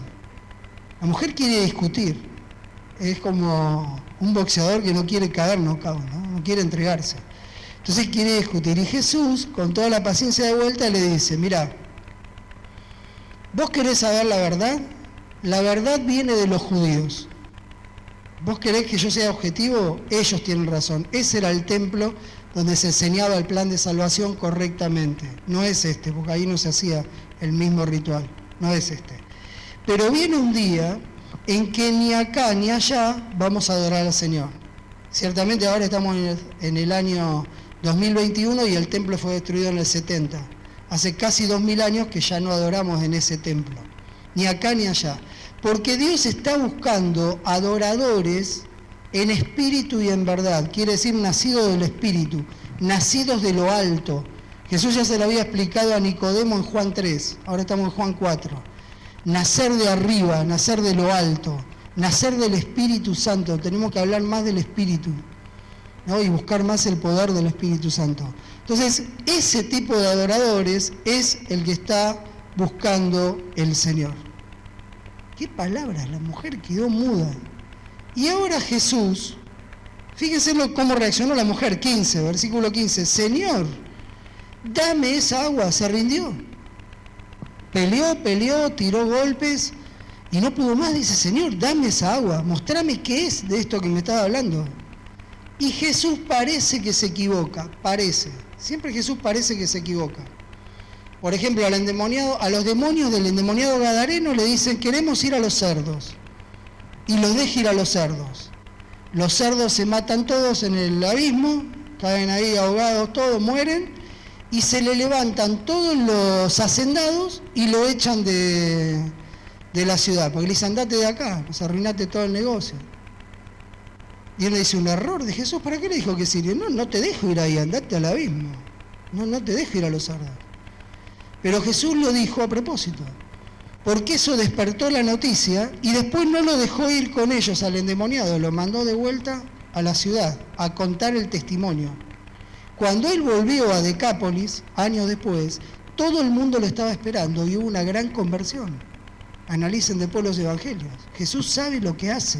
La mujer quiere discutir. Es como un boxeador que no quiere caer knockout, ¿no? No quiere entregarse. Entonces quiere discutir. Y Jesús, con toda la paciencia de vuelta, le dice, mirá, ¿vos querés saber la verdad? La verdad viene de los judíos. ¿Vos querés que yo sea objetivo? Ellos tienen razón. Ese era el templo donde se enseñaba el plan de salvación correctamente. No es este, porque ahí no se hacía el mismo ritual. No es este. Pero viene un día en que ni acá ni allá vamos a adorar al Señor. Ciertamente ahora estamos en el año 2021 y el templo fue destruido en el 70. Hace casi 2000 años que ya no adoramos en ese templo, ni acá ni allá. Porque Dios está buscando adoradores en espíritu y en verdad. Quiere decir nacidos del espíritu, nacidos de lo alto. Jesús ya se lo había explicado a Nicodemo en Juan 3, ahora estamos en Juan 4. Nacer de arriba, nacer de lo alto, nacer del Espíritu Santo. Tenemos que hablar más del Espíritu, ¿no? Y buscar más el poder del Espíritu Santo. Entonces, ese tipo de adoradores es el que está buscando el Señor. ¿Qué palabras? La mujer quedó muda. Y ahora Jesús, fíjense cómo reaccionó la mujer, 15, versículo 15. Señor, dame esa agua, se rindió. Peleó, tiró golpes y no pudo más. Dice, Señor, dame esa agua, mostrame qué es de esto que me estaba hablando. Y Jesús parece que se equivoca, parece. Siempre Jesús parece que se equivoca. Por ejemplo, a los demonios del endemoniado gadareno le dicen, queremos ir a los cerdos. Y los deja ir a los cerdos. Los cerdos se matan todos en el abismo, caen ahí ahogados todos, mueren. Y se le levantan todos los hacendados y lo echan de la ciudad. Porque le dicen, andate de acá, pues arruinate todo el negocio. Y él le dice, un error de Jesús, ¿para qué le dijo que sirio? No te dejo ir ahí, andate al abismo. No te dejo ir a los cerdos. Pero Jesús lo dijo a propósito. Porque eso despertó la noticia y después no lo dejó ir con ellos al endemoniado, lo mandó de vuelta a la ciudad a contar el testimonio. Cuando él volvió a Decápolis, años después, todo el mundo lo estaba esperando y hubo una gran conversión. Analicen después los evangelios. Jesús sabe lo que hace.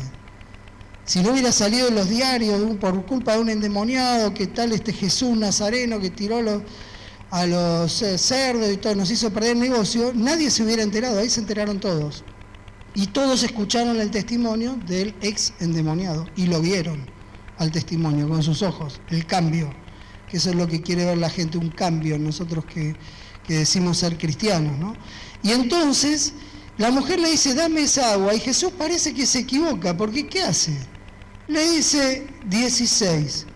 Si no hubiera salido en los diarios por culpa de un endemoniado, que tal Jesús Nazareno que tiró a los cerdos y todo, nos hizo perder el negocio, nadie se hubiera enterado, ahí se enteraron todos. Y todos escucharon el testimonio del ex endemoniado y lo vieron al testimonio con sus ojos, el cambio. Que eso es lo que quiere ver la gente, un cambio en nosotros que decimos ser cristianos, ¿no? Y entonces la mujer le dice, dame esa agua, y Jesús parece que se equivoca, porque ¿qué hace? Le dice 16.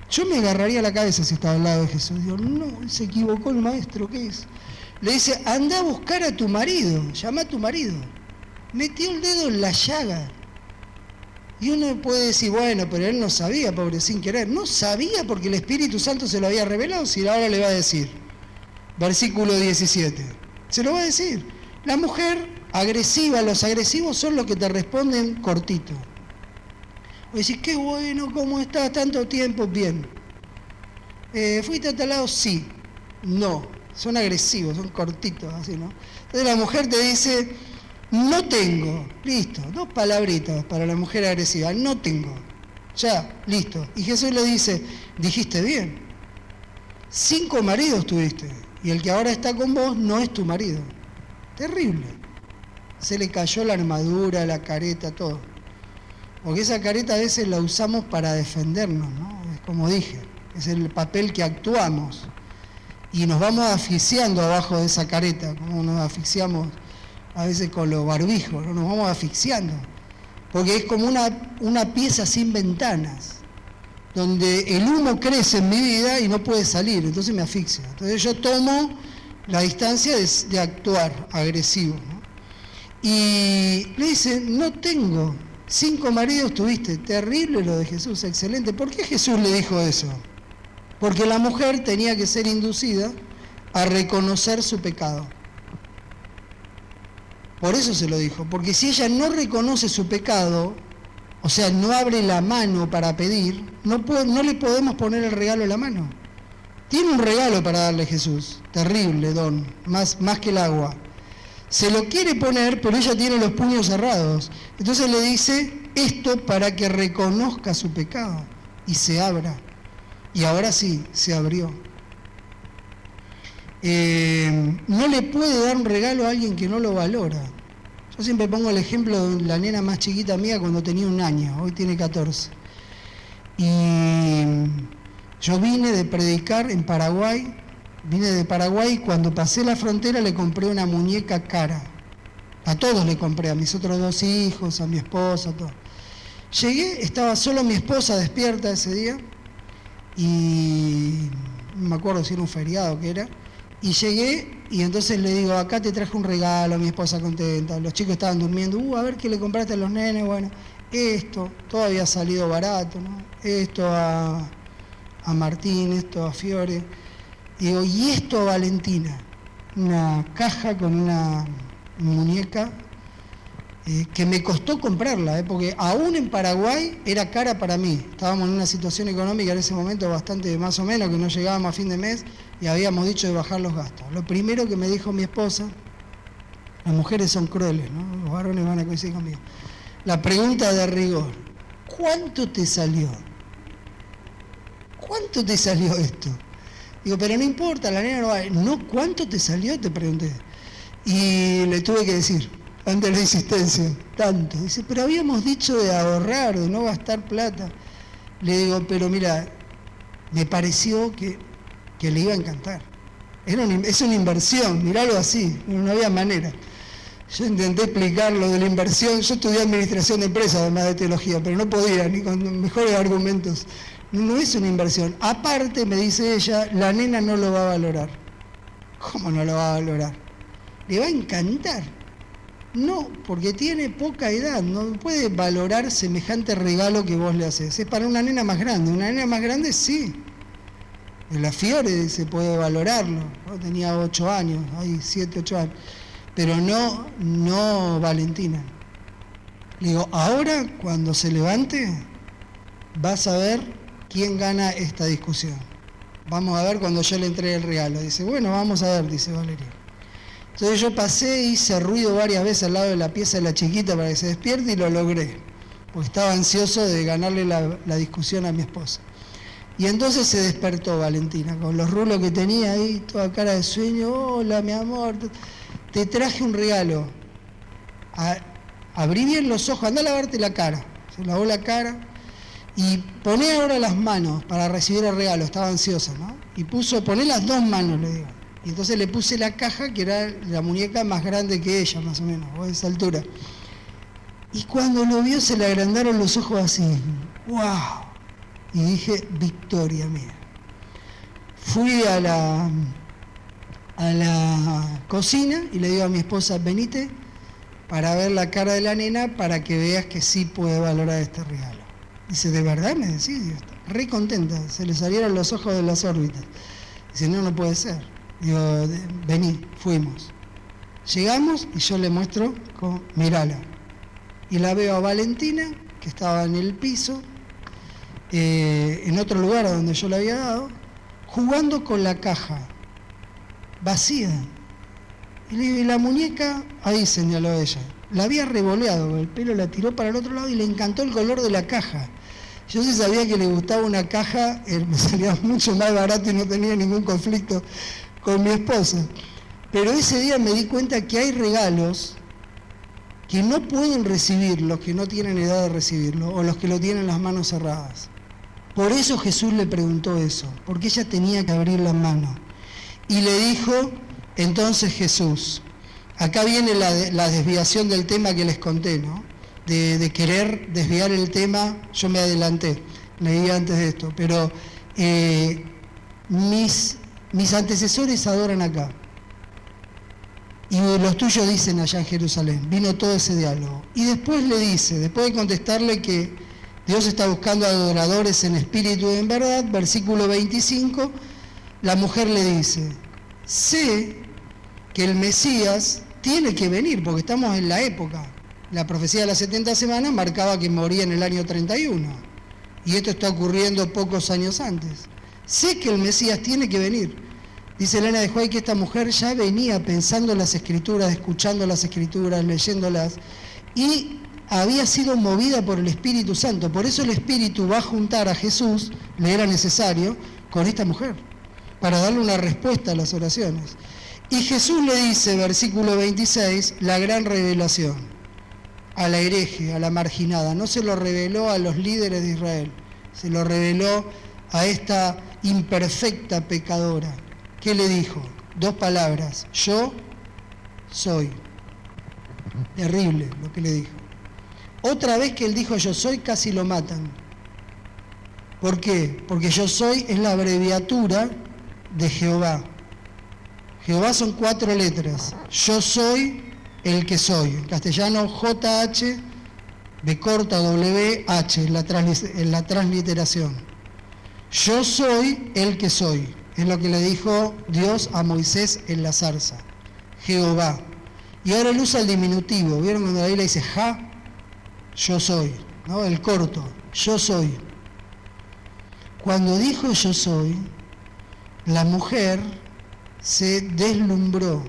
Yo me agarraría la cabeza si estaba al lado de Jesús. Digo, no, se equivocó el maestro, ¿qué es? Le dice, anda a buscar a tu marido, llama a tu marido. Metió el dedo en la llaga. Y uno puede decir, bueno, pero él no sabía, pobre, sin querer. No sabía porque el Espíritu Santo se lo había revelado, si ahora le va a decir. Versículo 17. Se lo va a decir. La mujer agresiva, los agresivos son los que te responden cortito. O decís, qué bueno, ¿cómo estás? Tanto tiempo, bien. ¿Fuiste a tal lado? Sí. No. Son agresivos, son cortitos, así, ¿no? Entonces la mujer te dice, no tengo. Listo. 2 palabritas para la mujer agresiva. No tengo. Ya, listo. Y Jesús le dice, dijiste bien. 5 maridos tuviste. Y el que ahora está con vos no es tu marido. Terrible. Se le cayó la armadura, la careta, todo. Porque esa careta a veces la usamos para defendernos, ¿no? Es como dije, es el papel que actuamos. Y nos vamos asfixiando abajo de esa careta, como nos asfixiamos a veces con los barbijos, ¿no? Nos vamos asfixiando. Porque es como una pieza sin ventanas, donde el humo crece en mi vida y no puede salir, entonces me asfixia. Entonces yo tomo la distancia de actuar agresivo, ¿no? Y le dice, no tengo, 5 maridos tuviste, terrible lo de Jesús, excelente. ¿Por qué Jesús le dijo eso? Porque la mujer tenía que ser inducida a reconocer su pecado. Por eso se lo dijo, porque si ella no reconoce su pecado, o sea, no abre la mano para pedir, no le podemos poner el regalo en la mano. Tiene un regalo para darle a Jesús, terrible don, más que el agua. Se lo quiere poner, pero ella tiene los puños cerrados. Entonces le dice esto para que reconozca su pecado y se abra. Y ahora sí, se abrió. No le puede dar un regalo a alguien que no lo valora. Yo siempre pongo el ejemplo de la nena más chiquita mía cuando tenía 1 año, hoy tiene 14. Y yo vine de predicar en Paraguay, y cuando pasé la frontera le compré una muñeca cara. A todos le compré, a mis otros 2 hijos, a mi esposa, todo. Llegué, estaba solo mi esposa despierta ese día, y no me acuerdo si era un feriado que era, y llegué y entonces le digo, acá te traje un regalo, mi esposa contenta, los chicos estaban durmiendo, a ver qué le compraste a los nenes, bueno, esto, todo había salido barato, ¿no? Esto a Martín, esto a Fiore, y digo, y esto a Valentina, una caja con una muñeca que me costó comprarla, porque aún en Paraguay era cara para mí. Estábamos en una situación económica en ese momento bastante más o menos, que no llegábamos a fin de mes y habíamos dicho de bajar los gastos. Lo primero que me dijo mi esposa, las mujeres son crueles, ¿no? Los varones van a coincidir conmigo. La pregunta de rigor, ¿cuánto te salió? ¿Cuánto te salió esto? Digo, pero no importa, la nena no va. No, ¿cuánto te salió? Te pregunté. Y le tuve que decir, ante la insistencia, tanto. Dice, pero habíamos dicho de ahorrar, de no gastar plata. Le digo, pero mira, me pareció que le iba a encantar. Es una inversión, miralo así, no había manera. Yo intenté explicar lo de la inversión, yo estudié administración de empresas, además de teología, pero no podía, ni con mejores argumentos. No es una inversión. Aparte, me dice ella, la nena no lo va a valorar. ¿Cómo no lo va a valorar? Le va a encantar. No, porque tiene poca edad, no puede valorar semejante regalo que vos le haces. Es para una nena más grande. Una nena más grande sí. En la Fiore se puede valorarlo. Yo tenía 8 años, hay 7, 8 años. Pero no Valentina. Le digo, ahora cuando se levante, vas a ver quién gana esta discusión. Vamos a ver cuando yo le entregue el regalo. Dice, bueno, vamos a ver, dice Valeria. Entonces yo pasé, hice ruido varias veces al lado de la pieza de la chiquita para que se despierte y lo logré, porque estaba ansioso de ganarle la discusión a mi esposa. Y entonces se despertó Valentina, con los rulos que tenía ahí, toda cara de sueño. Hola, mi amor, te traje un regalo. Abrí bien los ojos, andá a lavarte la cara. Se lavó la cara y poné ahora las manos para recibir el regalo, estaba ansiosa, ¿no? Y poné las 2 manos, le digo. Y entonces le puse la caja, que era la muñeca más grande que ella, más o menos, o de esa altura. Y cuando lo vio se le agrandaron los ojos así. ¡Wow! Y dije, victoria mía. Fui a la cocina y le digo a mi esposa, venite, para ver la cara de la nena, para que veas que sí puede valorar este regalo. Dice, ¿de verdad me decís? Digo, re contenta, se le salieron los ojos de las órbitas. Dice, no puede ser. Digo, vení, fuimos. Llegamos y yo le muestro, mirala. Y la veo a Valentina, que estaba en el piso, en otro lugar a donde yo le había dado, jugando con la caja, vacía. Y le digo, ¿y la muñeca? Ahí señaló ella. La había revoleado, el pelo la tiró para el otro lado y le encantó el color de la caja. Yo sí sabía que le gustaba una caja, me salía mucho más barato y no tenía ningún conflicto con mi esposa. Pero ese día me di cuenta que hay regalos que no pueden recibir los que no tienen edad de recibirlo o los que lo tienen las manos cerradas. Por eso Jesús le preguntó eso, porque ella tenía que abrir las manos. Y le dijo, entonces Jesús, acá viene la desviación del tema que les conté, ¿no? De querer desviar el tema, yo me adelanté, leí antes de esto, pero mis antecesores adoran acá. Y los tuyos dicen allá en Jerusalén. Vino todo ese diálogo. Y después le dice, después de contestarle que Dios está buscando adoradores en espíritu y en verdad, versículo 25, la mujer le dice, sé que el Mesías tiene que venir, porque estamos en la época. La profecía de las 70 semanas marcaba que moría en el año 31. Y esto está ocurriendo pocos años antes. Sé que el Mesías tiene que venir. Dice Elena de White que esta mujer ya venía pensando las Escrituras, escuchando las Escrituras, leyéndolas, y había sido movida por el Espíritu Santo. Por eso el Espíritu va a juntar a Jesús, le era necesario, con esta mujer, para darle una respuesta a las oraciones. Y Jesús le dice, versículo 26, la gran revelación a la hereje, a la marginada. No se lo reveló a los líderes de Israel, se lo reveló a esta imperfecta pecadora. ¿Qué le dijo? 2 palabras, yo soy. Terrible lo que le dijo. Otra vez que él dijo yo soy, casi lo matan. ¿Por qué? Porque yo soy es la abreviatura de Jehová. Jehová son 4 letras. Yo soy el que soy. En castellano JH, B corta WH, en la transliteración. Yo soy el que soy. Es lo que le dijo Dios a Moisés en la zarza. Jehová. Y ahora él usa el diminutivo. ¿Vieron cuando la Biblia dice ja? Yo soy. ¿No? El corto. Yo soy. Cuando dijo yo soy, la mujer se deslumbró.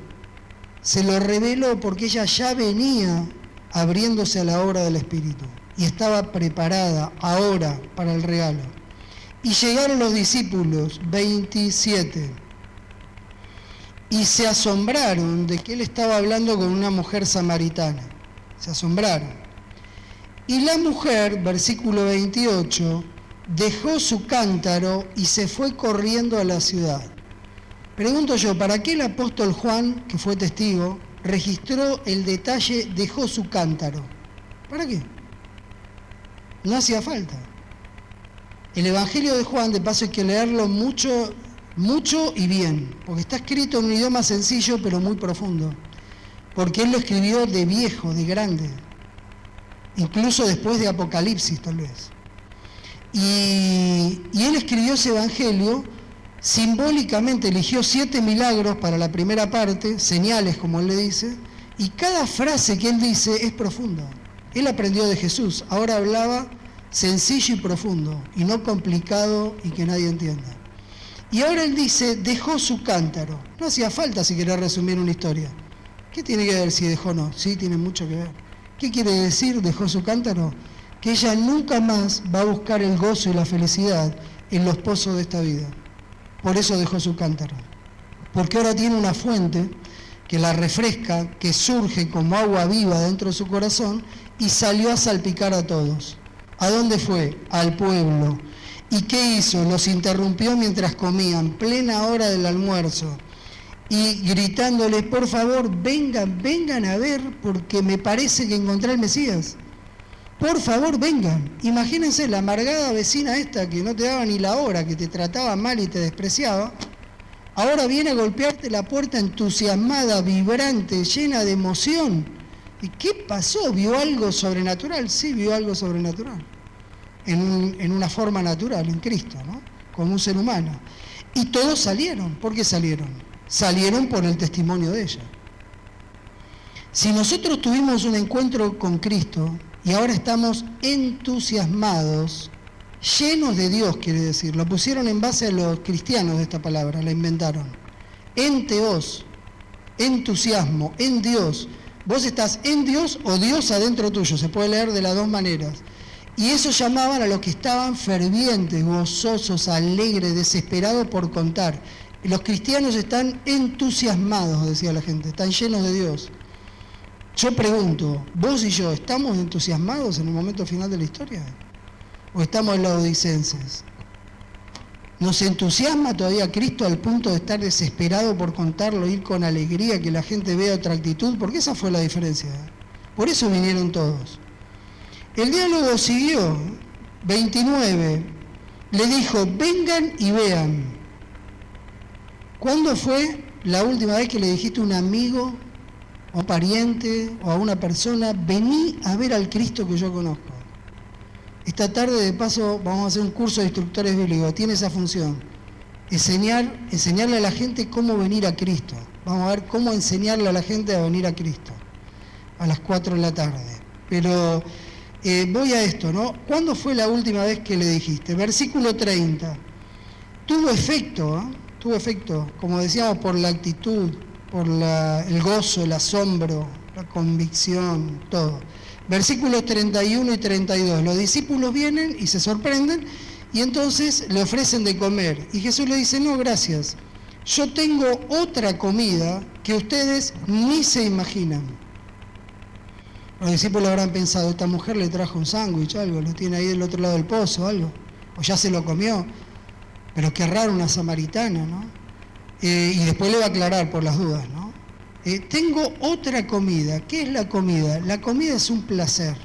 Se lo reveló porque ella ya venía abriéndose a la obra del Espíritu. Y estaba preparada ahora para el regalo. Y llegaron los discípulos, 27, y se asombraron de que él estaba hablando con una mujer samaritana. Se asombraron. Y la mujer, versículo 28, dejó su cántaro y se fue corriendo a la ciudad. Pregunto yo, ¿para qué el apóstol Juan, que fue testigo, registró el detalle, dejó su cántaro? ¿Para qué? No hacía falta. El Evangelio de Juan, de paso, hay que leerlo mucho y bien, porque está escrito en un idioma sencillo pero muy profundo, porque él lo escribió de viejo, de grande, incluso después de Apocalipsis tal vez. Y él escribió ese Evangelio, simbólicamente eligió 7 milagros para la primera parte, señales como él le dice, y cada frase que él dice es profunda. Él aprendió de Jesús, ahora hablaba sencillo y profundo, y no complicado y que nadie entienda. Y ahora él dice, dejó su cántaro. No hacía falta si querés resumir una historia. ¿Qué tiene que ver si dejó o no? Sí, tiene mucho que ver. ¿Qué quiere decir dejó su cántaro? Que ella nunca más va a buscar el gozo y la felicidad en los pozos de esta vida. Por eso dejó su cántaro. Porque ahora tiene una fuente que la refresca, que surge como agua viva dentro de su corazón, y salió a salpicar a todos. ¿A dónde fue? Al pueblo. ¿Y qué hizo? Los interrumpió mientras comían, plena hora del almuerzo, y gritándoles, por favor, vengan a ver, porque me parece que encontré al Mesías. Por favor, vengan. Imagínense la amargada vecina esta que no te daba ni la hora, que te trataba mal y te despreciaba, ahora viene a golpearte la puerta entusiasmada, vibrante, llena de emoción, ¿Y qué pasó? ¿Vio algo sobrenatural? Sí, vio algo sobrenatural. En una forma natural, en Cristo, ¿no? Como un ser humano. Y todos salieron. ¿Por qué salieron? Salieron por el testimonio de ella. Si nosotros tuvimos un encuentro con Cristo y ahora estamos entusiasmados, llenos de Dios, quiere decir, lo pusieron en base a los cristianos de esta palabra, la inventaron. En Teos, entusiasmo, en Dios. Vos estás en Dios o Dios adentro tuyo, se puede leer de las dos maneras. Y eso llamaban a los que estaban fervientes, gozosos, alegres, desesperados por contar. Los cristianos están entusiasmados, decía la gente, están llenos de Dios. Yo pregunto, ¿vos y yo estamos entusiasmados en el momento final de la historia? ¿O estamos laodicenses? ¿Nos entusiasma todavía Cristo al punto de estar desesperado por contarlo, ir con alegría, que la gente vea otra actitud? Porque esa fue la diferencia. Por eso vinieron todos. El diálogo siguió. 29. Le dijo, vengan y vean. ¿Cuándo fue la última vez que le dijiste a un amigo, o a un pariente, o a una persona, vení a ver al Cristo que yo conozco? Esta tarde, de paso, vamos a hacer un curso de instructores bíblicos. Tiene esa función. Enseñarle a la gente cómo venir a Cristo. Vamos a ver cómo enseñarle a la gente a venir a Cristo. A las 4 de la tarde. Pero voy a esto, ¿no? ¿Cuándo fue la última vez que le dijiste? Versículo 30. Tuvo efecto, ¿eh? Tuvo efecto, como decíamos, por la actitud, por el gozo, el asombro, la convicción, todo. Versículos 31 y 32. Los discípulos vienen y se sorprenden y entonces le ofrecen de comer. Y Jesús le dice, no, gracias. Yo tengo otra comida que ustedes ni se imaginan. Los discípulos habrán pensado, esta mujer le trajo un sándwich, algo, lo tiene ahí del otro lado del pozo, algo. O ya se lo comió. Pero qué raro una samaritana, ¿no? Y después le va a aclarar por las dudas, ¿no? Tengo otra comida. ¿Qué es la comida? La comida es un placer.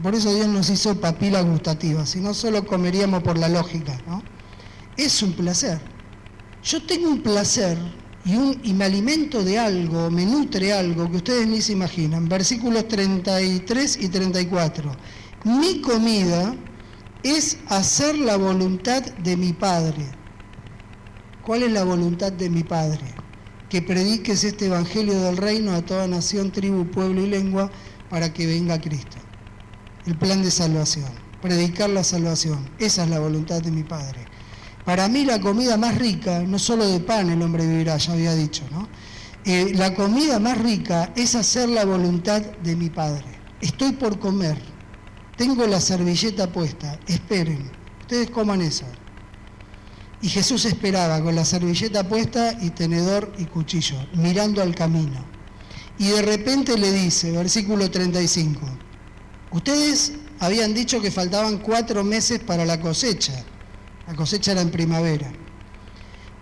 Por eso Dios nos hizo papilas gustativas. Si no, solo comeríamos por la lógica, ¿no? Es un placer. Yo tengo un placer y me alimento de algo, me nutre algo que ustedes ni se imaginan. Versículos 33 y 34. Mi comida es hacer la voluntad de mi Padre. ¿Cuál es la voluntad de mi Padre? Que prediques este evangelio del reino a toda nación, tribu, pueblo y lengua, para que venga Cristo. El plan de salvación, predicar la salvación, esa es la voluntad de mi Padre. Para mí la comida más rica, no solo de pan el hombre vivirá, ya había dicho, ¿no? La comida más rica es hacer la voluntad de mi Padre. Estoy por comer, tengo la servilleta puesta, esperen, ustedes coman eso. Y Jesús esperaba con la servilleta puesta y tenedor y cuchillo, mirando al camino. Y de repente le dice, versículo 35, ustedes habían dicho que faltaban 4 meses para la cosecha era en primavera.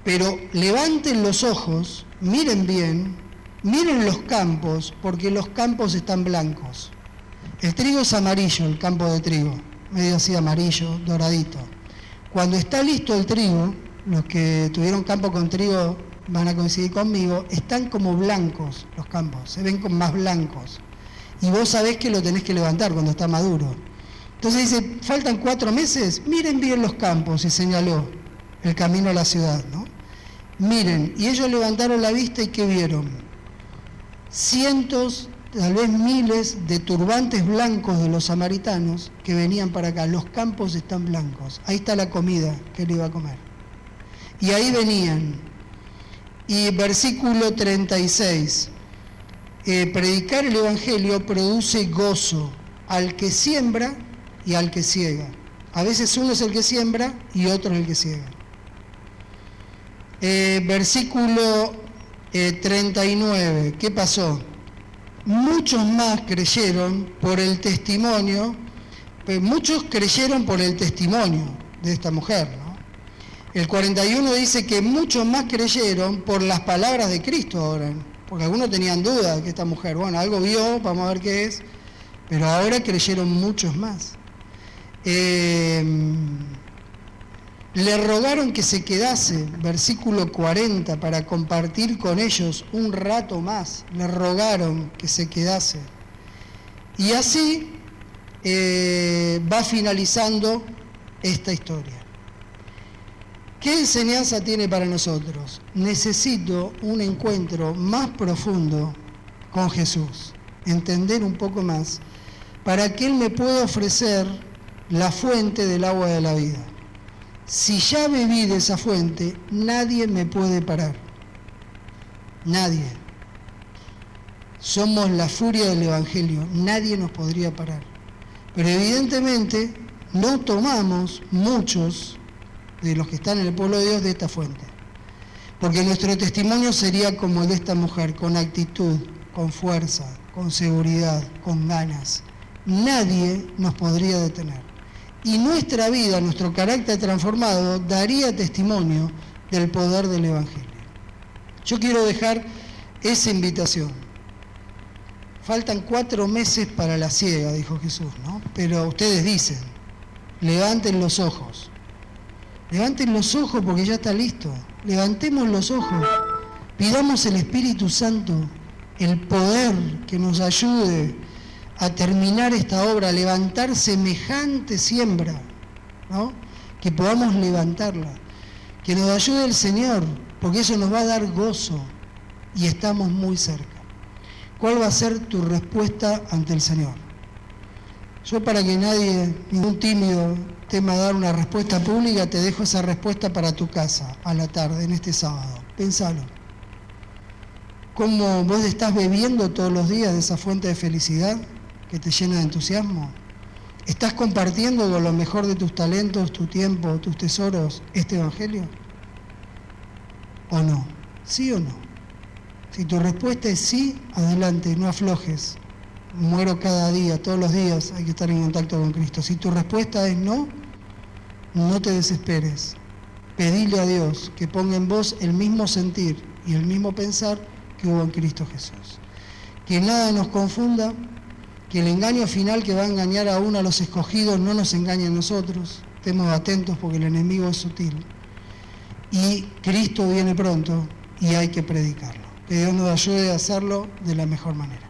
Pero levanten los ojos, miren bien, miren los campos, porque los campos están blancos. El trigo es amarillo, el campo de trigo, medio así amarillo, doradito. Cuando está listo el trigo, los que tuvieron campo con trigo van a coincidir conmigo, están como blancos los campos, se ven como más blancos. Y vos sabés que lo tenés que levantar cuando está maduro. Entonces dice, faltan 4 meses, miren bien los campos, y señaló el camino a la ciudad, ¿no? Miren, y ellos levantaron la vista y ¿qué vieron? Cientos, tal vez miles de turbantes blancos de los samaritanos que venían para acá. Los campos están blancos. Ahí está la comida que él iba a comer. Y ahí venían. Y versículo 36. Predicar el evangelio produce gozo al que siembra y al que ciega. A veces uno es el que siembra y otro es el que ciega. Versículo 39. ¿Qué pasó? Muchos más creyeron por el testimonio, pues muchos creyeron por el testimonio de esta mujer, ¿no? El 41 dice que muchos más creyeron por las palabras de Cristo ahora, porque algunos tenían dudas que esta mujer, bueno, algo vio, vamos a ver qué es, pero ahora creyeron muchos más. Le rogaron que se quedase, versículo 40, para compartir con ellos un rato más. Le rogaron que se quedase. Y así va finalizando esta historia. ¿Qué enseñanza tiene para nosotros? Necesito un encuentro más profundo con Jesús, entender un poco más, para que Él me pueda ofrecer la fuente del agua de la vida. Si ya bebí de esa fuente, nadie me puede parar. Nadie. Somos la furia del Evangelio, nadie nos podría parar. Pero evidentemente no tomamos muchos de los que están en el pueblo de Dios de esta fuente. Porque nuestro testimonio sería como el de esta mujer, con actitud, con fuerza, con seguridad, con ganas. Nadie nos podría detener. Y nuestra vida, nuestro carácter transformado, daría testimonio del poder del Evangelio. Yo quiero dejar esa invitación. Faltan 4 meses para la siega, dijo Jesús, ¿no? Pero ustedes dicen, levanten los ojos. Levanten los ojos porque ya está listo. Levantemos los ojos. Pidamos el Espíritu Santo, el poder que nos ayude a terminar esta obra, a levantar semejante siembra, ¿no? Que podamos levantarla. Que nos ayude el Señor, porque eso nos va a dar gozo y estamos muy cerca. ¿Cuál va a ser tu respuesta ante el Señor? Yo, para que nadie, ningún tímido, tema dar una respuesta pública, te dejo esa respuesta para tu casa, a la tarde, en este sábado. Pensalo. ¿Cómo vos estás bebiendo todos los días de esa fuente de felicidad que te llena de entusiasmo? ¿Estás compartiendo con lo mejor de tus talentos, tu tiempo, tus tesoros, este Evangelio? ¿O no? ¿Sí o no? Si tu respuesta es sí, adelante, no aflojes. Muero cada día, todos los días hay que estar en contacto con Cristo. Si tu respuesta es no, no te desesperes. Pedile a Dios que ponga en vos el mismo sentir y el mismo pensar que hubo en Cristo Jesús. Que nada nos confunda, que el engaño final que va a engañar aún a los escogidos no nos engañe a nosotros. Estemos atentos porque el enemigo es sutil. Y Cristo viene pronto y hay que predicarlo. Que Dios nos ayude a hacerlo de la mejor manera.